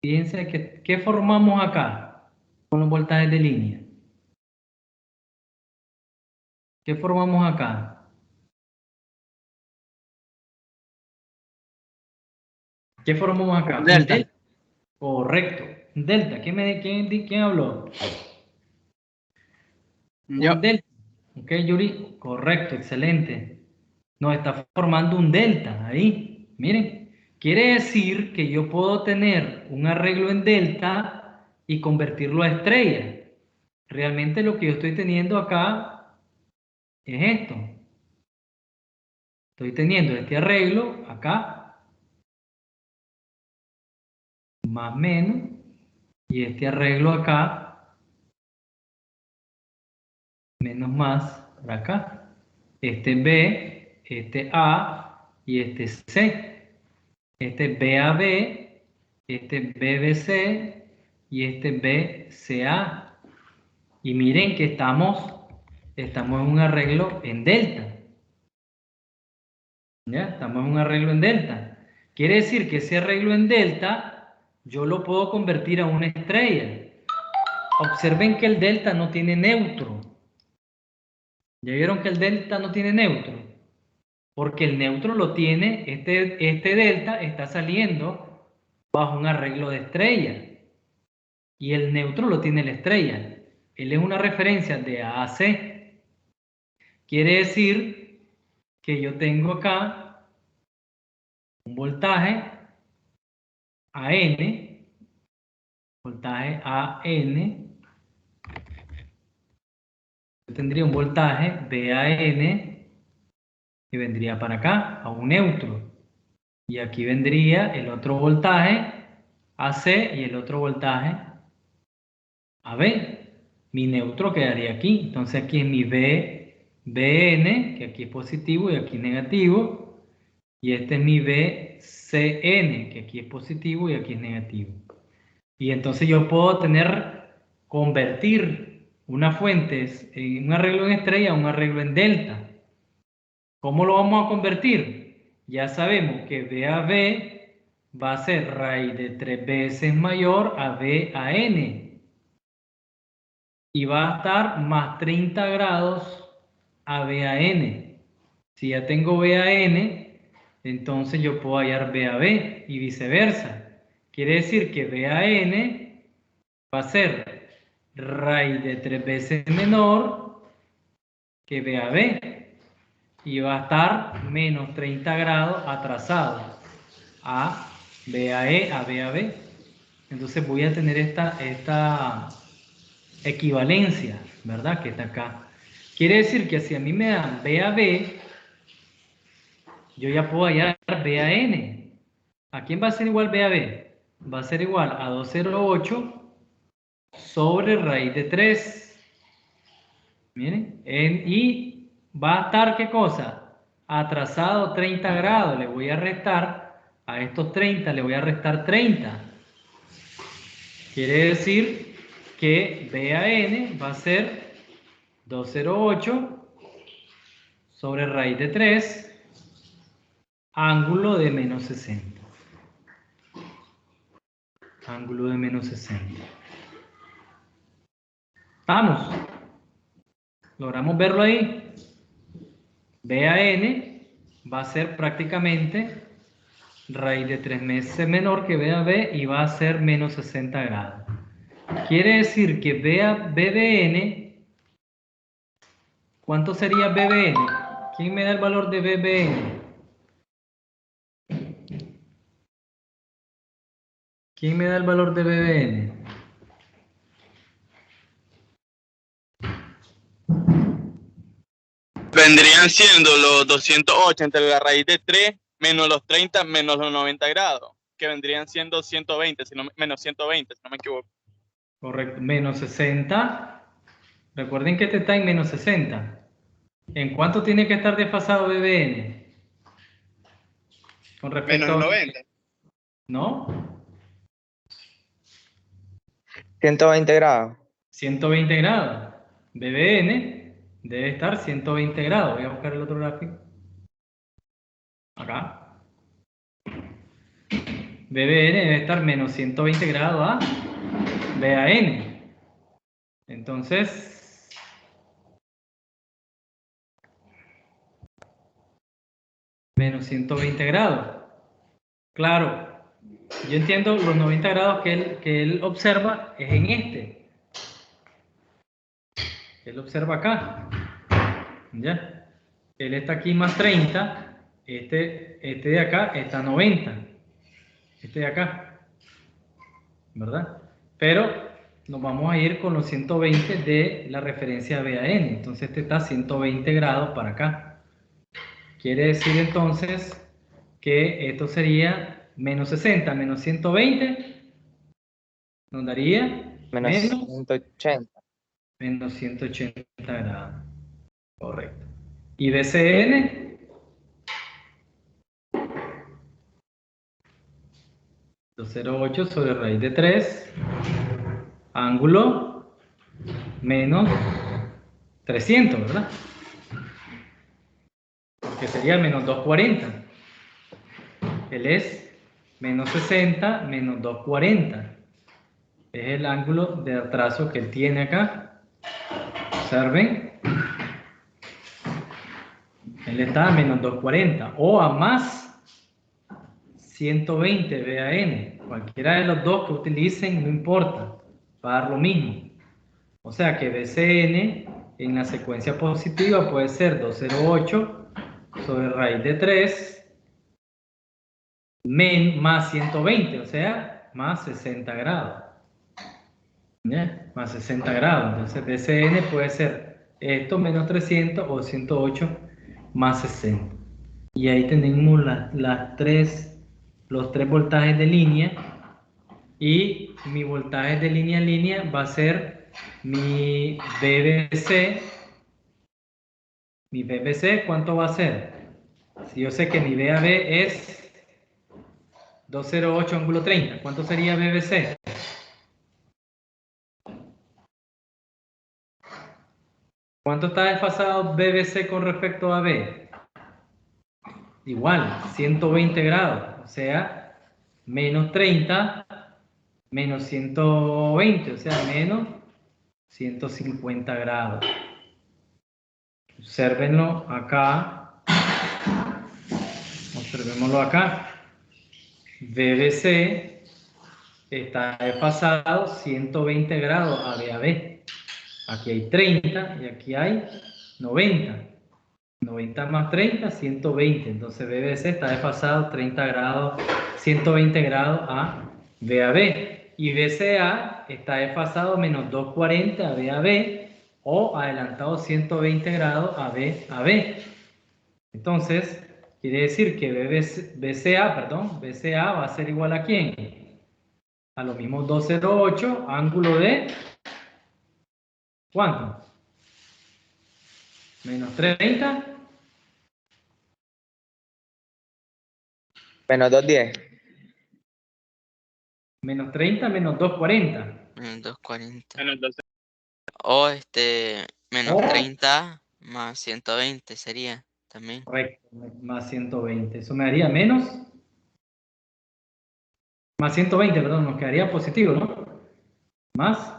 Fíjense que, ¿qué formamos acá con los voltajes de línea? ¿Qué formamos acá? ¿Qué formamos acá? Un delta. Correcto. Un delta. ¿Quién habló? Yo. Un delta. Ok, Yuri. Correcto, excelente. Nos está formando un delta ahí. Miren. Quiere decir que yo puedo tener un arreglo en delta y convertirlo a estrella. Realmente lo que yo estoy teniendo acá es esto. Estoy teniendo este arreglo acá, más menos, y este arreglo acá, menos más, por acá. Este B, este A y este C. Este BAB, este BBC y este BCA. Y miren que estamos en un arreglo en delta. ¿Ya? Estamos en un arreglo en delta. Quiere decir que ese arreglo en delta yo lo puedo convertir a una estrella. Observen que el delta no tiene neutro. ¿Ya vieron que el delta no tiene neutro? Porque el neutro lo tiene, este delta está saliendo bajo un arreglo de estrella. Y el neutro lo tiene la estrella. Él es una referencia de A a C. Quiere decir que yo tengo acá un voltaje AN, voltaje AN, yo tendría un voltaje BAN y vendría para acá, a un neutro. Y aquí vendría el otro voltaje AC y el otro voltaje AB. Mi neutro quedaría aquí. Entonces aquí es mi BN, que aquí es positivo y aquí es negativo. Y este es mi BCN, que aquí es positivo y aquí es negativo. Y entonces yo puedo convertir una fuente, un arreglo en estrella a un arreglo en delta. ¿Cómo lo vamos a convertir? Ya sabemos que BAB va a ser raíz de 3 veces mayor a BAN. Y va a estar más 30 grados a BAN. Si ya tengo BAN, entonces yo puedo hallar BAB y viceversa. Quiere decir que BAN va a ser raíz de 3 veces menor que BAB y va a estar menos 30 grados atrasado a BAE a BAB. Entonces voy a tener esta equivalencia, ¿verdad? Que está acá. Quiere decir que si a mí me dan BAB, yo ya puedo hallar BAN. ¿A quién va a ser igual BAB? Va a ser igual a 208 sobre raíz de 3. Miren, y va a estar, ¿qué cosa? Atrasado 30 grados. Le voy a restar a estos 30, le voy a restar 30. Quiere decir que BAN va a ser 208 sobre raíz de 3, ángulo de menos 60. Ángulo de menos 60. Vamos. ¿Logramos verlo ahí? BAN va a ser prácticamente raíz de 3 veces menor que BAB y va a ser menos 60 grados. Quiere decir que BBN, ¿cuánto sería BBN? ¿Quién me da el valor de BBN? ¿Quién me da el valor de BBN? Vendrían siendo los 208 entre la raíz de 3 menos los 30 menos los 90 grados, que vendrían siendo 120, menos 120, si no me equivoco. Correcto, menos 60. Recuerden que este está en menos 60. ¿En cuánto tiene que estar desfasado BBN? Con respecto Menos a... 90. ¿No? 120 grados. 120 grados. BBN debe estar 120 grados. Voy a buscar el otro gráfico. Acá. BBN debe estar menos 120 grados a BAN. Entonces, menos 120 grados. Claro, yo entiendo los 90 grados que él observa es en este. Él observa acá. ¿Ya? Él está aquí más 30. Este de acá está 90. Este de acá. ¿Verdad? Pero nos vamos a ir con los 120 de la referencia BAN. Entonces este está a 120 grados para acá. Quiere decir entonces que esto sería menos 60 menos 120. Nos daría Menos 180. menos 180 grados. Correcto. Y BCN, 208 sobre raíz de 3, ángulo menos 300, ¿verdad? Que sería menos 240. Él es menos 60 menos 240. Es el ángulo de atraso que él tiene acá. Observen. Él está a menos 240 o a más 120 BAN. Cualquiera de los dos que utilicen, no importa. Va a dar lo mismo. O sea que BCN en la secuencia positiva puede ser 208 sobre raíz de 3 más 120, o sea, más 60 grados. ¿Ya? Más 60 grados. Entonces BCN puede ser esto menos 300 o 108 más 60. Y ahí tenemos los tres voltajes de línea. Y mi voltaje de línea a línea va a ser mi BBC. Mi BBC, ¿cuánto va a ser? Si yo sé que mi BAB es 208 ángulo 30, ¿cuánto sería BBC? ¿Cuánto está desfasado BBC con respecto a B? Igual, 120 grados, o sea, menos 30, menos 120, o sea, menos 150 grados. Obsérvenlo acá. Observémoslo acá. BBC está desfasado 120 grados a BAB. Aquí hay 30 y aquí hay 90. 90 más 30, 120. Entonces BBC está desfasado 30 grados, 120 grados a BAB. Y BCA está desfasado menos 240 a BAB o adelantado 120 grados a BAB. Entonces, quiere decir que BCA va a ser igual a ¿quién? A lo mismo 208, ángulo de ¿cuánto? Menos 30. Menos 210. Menos 30, menos 240. Menos 240. Bueno, entonces, O menos Oh. 30 más 120 sería también. Correcto, más 120. Eso me daría menos. Más 120, perdón, nos quedaría positivo, ¿no? Más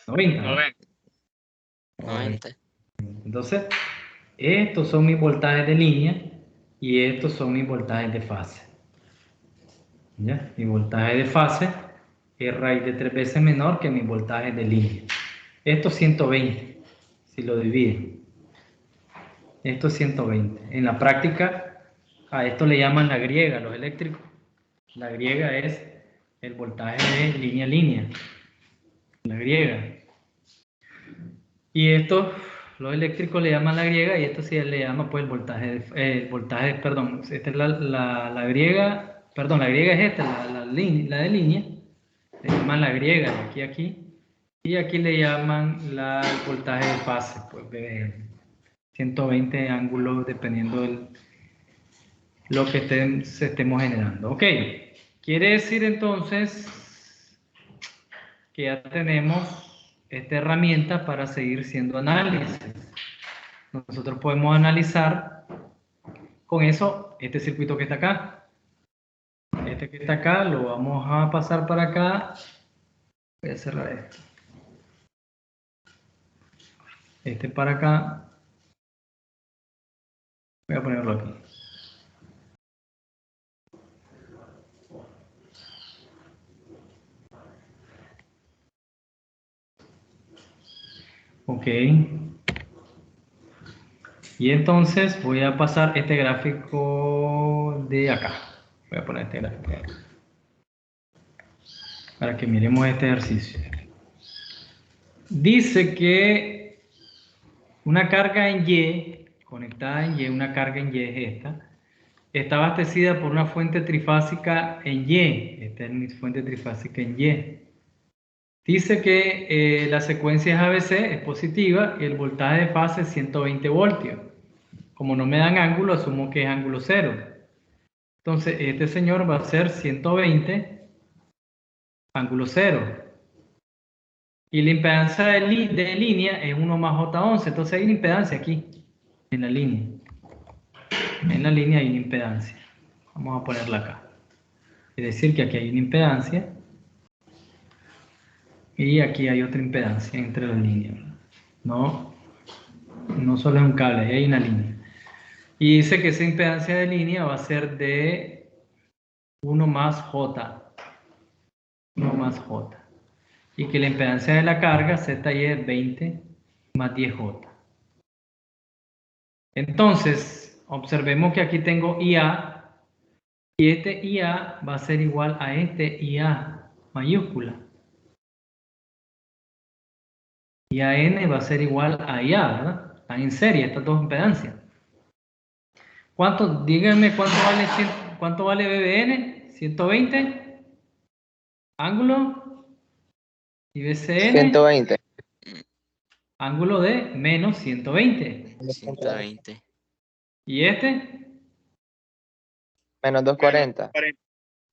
90. 90. Entonces, estos son mis voltajes de línea y estos son mis voltajes de fase. ¿Ya? Mi voltaje de fase es raíz de 3 veces menor que mi voltaje de línea. Esto es 120, si lo dividen. Esto es 120. En la práctica, a esto le llaman la griega, los eléctricos. La griega es el voltaje de línea a línea. La griega. Y esto, los eléctricos le llaman la griega y esto sí le llama pues el voltaje, perdón, esta es la griega, perdón, la griega es esta, la de línea, le llaman la griega de aquí a aquí, y aquí le llaman el voltaje de fase, pues de 120 ángulos dependiendo de lo que estemos generando. Ok, quiere decir entonces que ya tenemos esta herramienta para seguir siendo análisis. Nosotros podemos analizar con eso este circuito que está acá. Este que está acá lo vamos a pasar para acá. Voy a cerrar esto. Este para acá. Voy a ponerlo aquí. Ok. Y entonces voy a pasar este gráfico de acá. Voy a poner este gráfico de acá. Para que miremos este ejercicio. Dice que una carga en Y, conectada en Y, una carga en Y es esta, está abastecida por una fuente trifásica en Y. Esta es mi fuente trifásica en Y. Dice que la secuencia es ABC, es positiva, y el voltaje de fase es 120 voltios. Como no me dan ángulo, asumo que es ángulo cero. Entonces, este señor va a ser 120, ángulo cero. Y la impedancia de línea es 1 más J11. Entonces hay una impedancia aquí, en la línea. En la línea hay una impedancia. Vamos a ponerla acá. Es decir, que aquí hay una impedancia. Y aquí hay otra impedancia entre las líneas. No solo es un cable, ahí hay una línea. Y dice que esa impedancia de línea va a ser de 1 más J. 1 más J. Y que la impedancia de la carga ZY es 20 más 10J. Entonces, observemos que aquí tengo IA, y este IA va a ser igual a este IA mayúscula. IAN va a ser igual a IA, ¿verdad? Están en serie estas dos impedancias. Díganme cuánto vale BBN, 120, ángulo, y BCN, 120. ángulo de menos 120. 120. ¿Y este? Menos 240.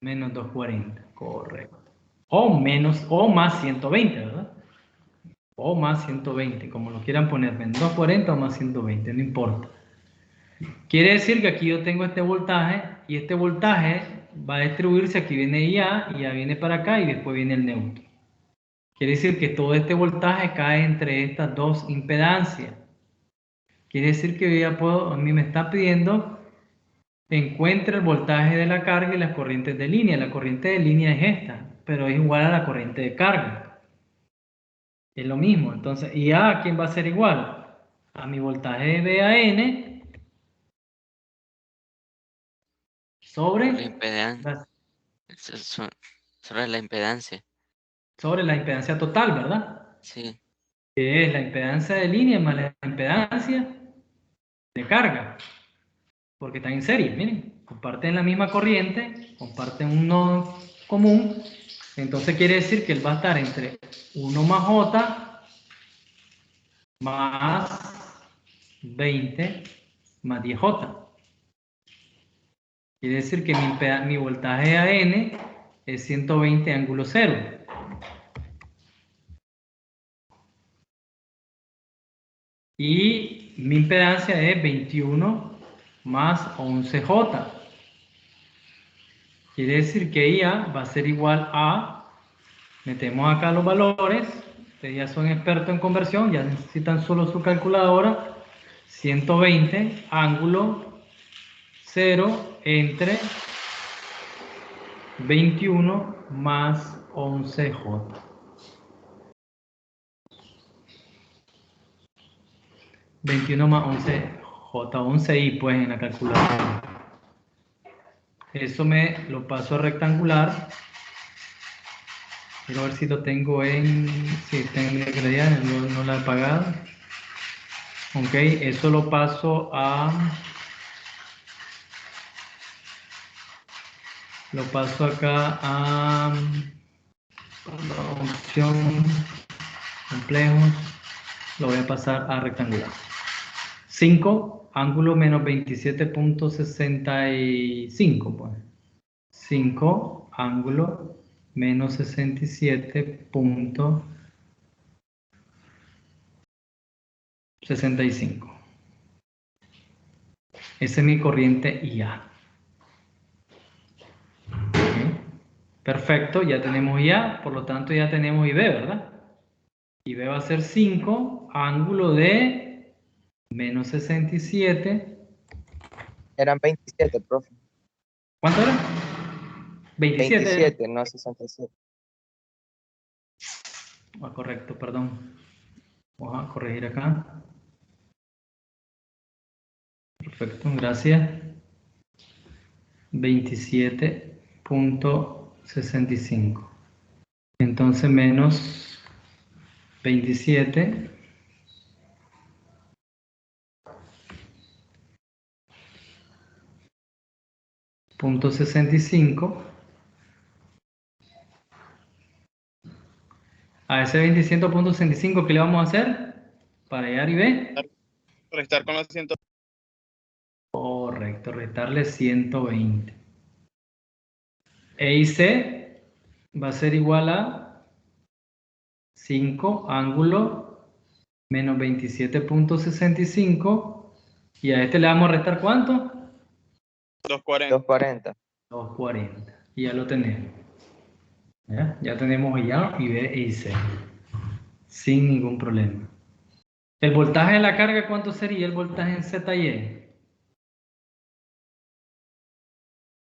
Menos 240, correcto. O más 120, ¿verdad? O más 120, como lo quieran poner, menos 240 o más 120, no importa. Quiere decir que aquí yo tengo este voltaje, y este voltaje va a distribuirse, aquí viene IA viene para acá, y después viene el neutro. Quiere decir que todo este voltaje cae entre estas dos impedancias. Quiere decir que a mí me está pidiendo encuentre el voltaje de la carga y las corrientes de línea. La corriente de línea es esta, pero es igual a la corriente de carga. Es lo mismo. Entonces, ¿y a quién va a ser igual? A mi voltaje VAN sobre La impedancia. Sobre la impedancia. sobre la impedancia total, ¿verdad? Sí. Que es la impedancia de línea más la impedancia de carga. Porque están en serie, miren. Comparten la misma corriente, comparten un nodo común. Entonces quiere decir que él va a estar entre 1 más J más 20 más 10J. Quiere decir que mi voltaje AN es 120 ángulo cero. Y mi impedancia es 21 más 11J. Quiere decir que IA va a ser igual a, metemos acá los valores, ustedes ya son expertos en conversión, ya necesitan solo su calculadora, 120 ángulo 0 entre 21 más 11J. 21 más 11J, 11i pues en la calculadora. Eso me lo paso a rectangular. Quiero ver si lo tengo si está en la claridad, no la he pagado. Ok, eso lo paso acá a opción complejos, lo voy a pasar a rectangular. 5, ángulo menos 27.65, pues. 5, ángulo menos 67.65. Esa es mi corriente IA. Perfecto, ya tenemos IA, por lo tanto ya tenemos IB, ¿verdad? IB va a ser 5, ángulo de menos 67. Eran 27, profe. ¿Cuánto era? 27. 27, no 67. Ah, correcto, perdón. Vamos a corregir acá. Perfecto, gracias. 27.65. Entonces menos 27. .65. A ese 27.65, ¿qué le vamos a hacer? Para hallar y B. Restar con los 100. Correcto, restarle 120. E y C va a ser igual a 5 ángulo menos 27.65. Y a este le vamos a restar ¿cuánto? 240. 240. 240. Y ya lo tenemos. Ya tenemos ya y B y C. Sin ningún problema. ¿El voltaje de la carga cuánto sería el voltaje en Z y E?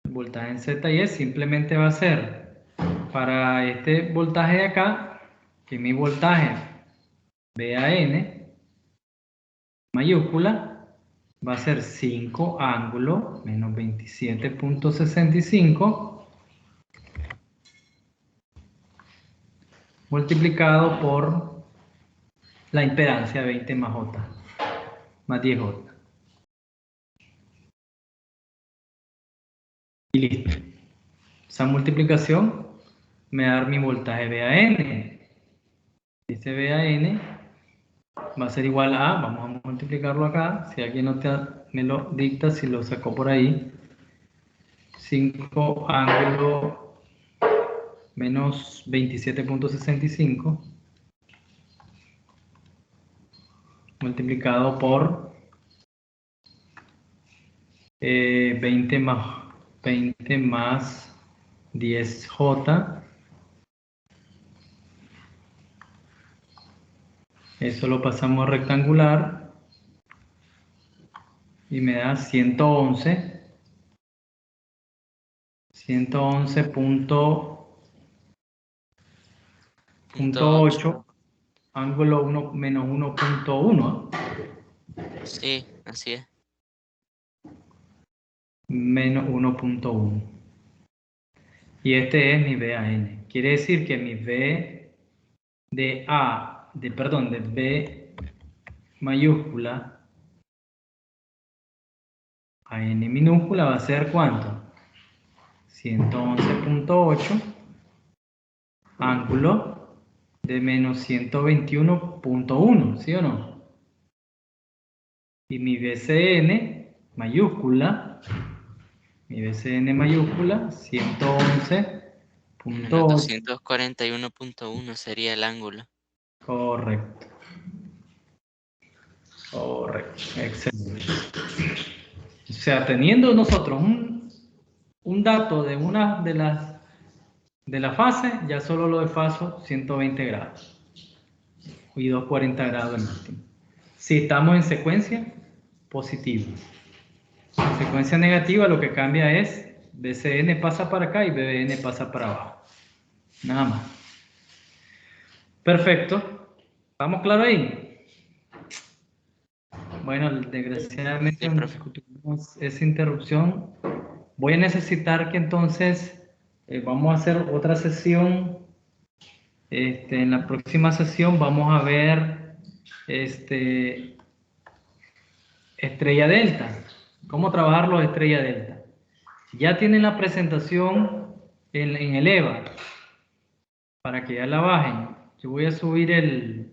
El voltaje en Z y E simplemente va a ser para este voltaje de acá, que mi voltaje VAN mayúscula va a ser 5 ángulo menos 27.65 multiplicado por la impedancia 20 más J más 10J. Y listo. Esa multiplicación me va a dar mi voltaje VAN. Este VAN va a ser igual a, vamos a multiplicarlo acá, si alguien no me lo dicta, si lo sacó por ahí, 5 ángulo menos 27.65 multiplicado por 20 más 10J. Eso lo pasamos a rectangular y me da 111.8 ángulo 1 menos 1.1. Sí, así es. Menos 1.1. Y este es mi VAN. Quiere decir que mi V de B mayúscula a N minúscula va a ser ¿cuánto? 111.8 ángulo de menos 121.1, ¿sí o no? Y mi BCN mayúscula 111.8. 241.1 sería el ángulo. Correcto. Correcto. Excelente. O sea, teniendo nosotros un dato de una de la fase, ya solo lo desfaso 120 grados y 240 grados el último. Si estamos en secuencia positiva. En secuencia negativa lo que cambia es BCN pasa para acá y BBN pasa para abajo. Nada más. Perfecto. ¿Estamos claros ahí? Bueno, desgraciadamente Sí, profe. tuvimos esa interrupción. Voy a necesitar que entonces vamos a hacer otra sesión. En la próxima sesión vamos a ver estrella delta. ¿Cómo trabajar los estrella delta? Ya tienen la presentación en el EVA para que ya la bajen. Yo voy a subir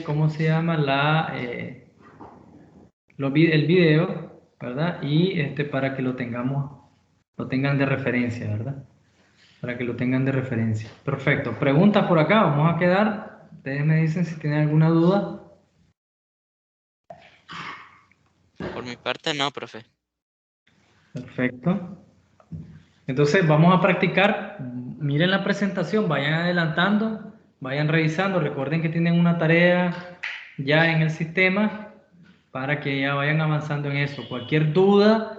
¿cómo se llama? El video, ¿verdad? Y para que lo tengan de referencia, ¿verdad? Para que lo tengan de referencia. Perfecto. Preguntas por acá, vamos a quedar. Ustedes me dicen si tienen alguna duda. Por mi parte no, profe. Perfecto. Entonces vamos a practicar. Miren la presentación, vayan adelantando, vayan revisando. Recuerden que tienen una tarea ya en el sistema para que ya vayan avanzando en eso. Cualquier duda,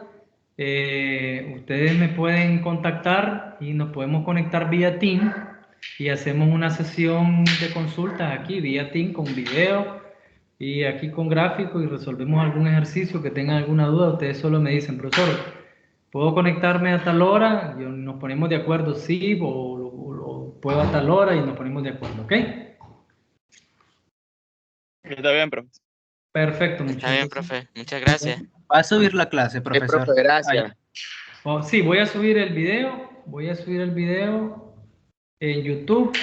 ustedes me pueden contactar y nos podemos conectar vía Team y hacemos una sesión de consultas aquí vía Team con video y aquí con gráfico y resolvemos algún ejercicio que tengan alguna duda. Ustedes solo me dicen, profesor, ¿puedo conectarme a tal hora? Y nos ponemos de acuerdo, sí, o puedo a tal hora y nos ponemos de acuerdo, ¿ok? Está bien, profe. Perfecto, Está bien, muchachos. profe. Muchas gracias. Va a subir la clase, profesor. profe, gracias. Sí, voy a subir el video en YouTube.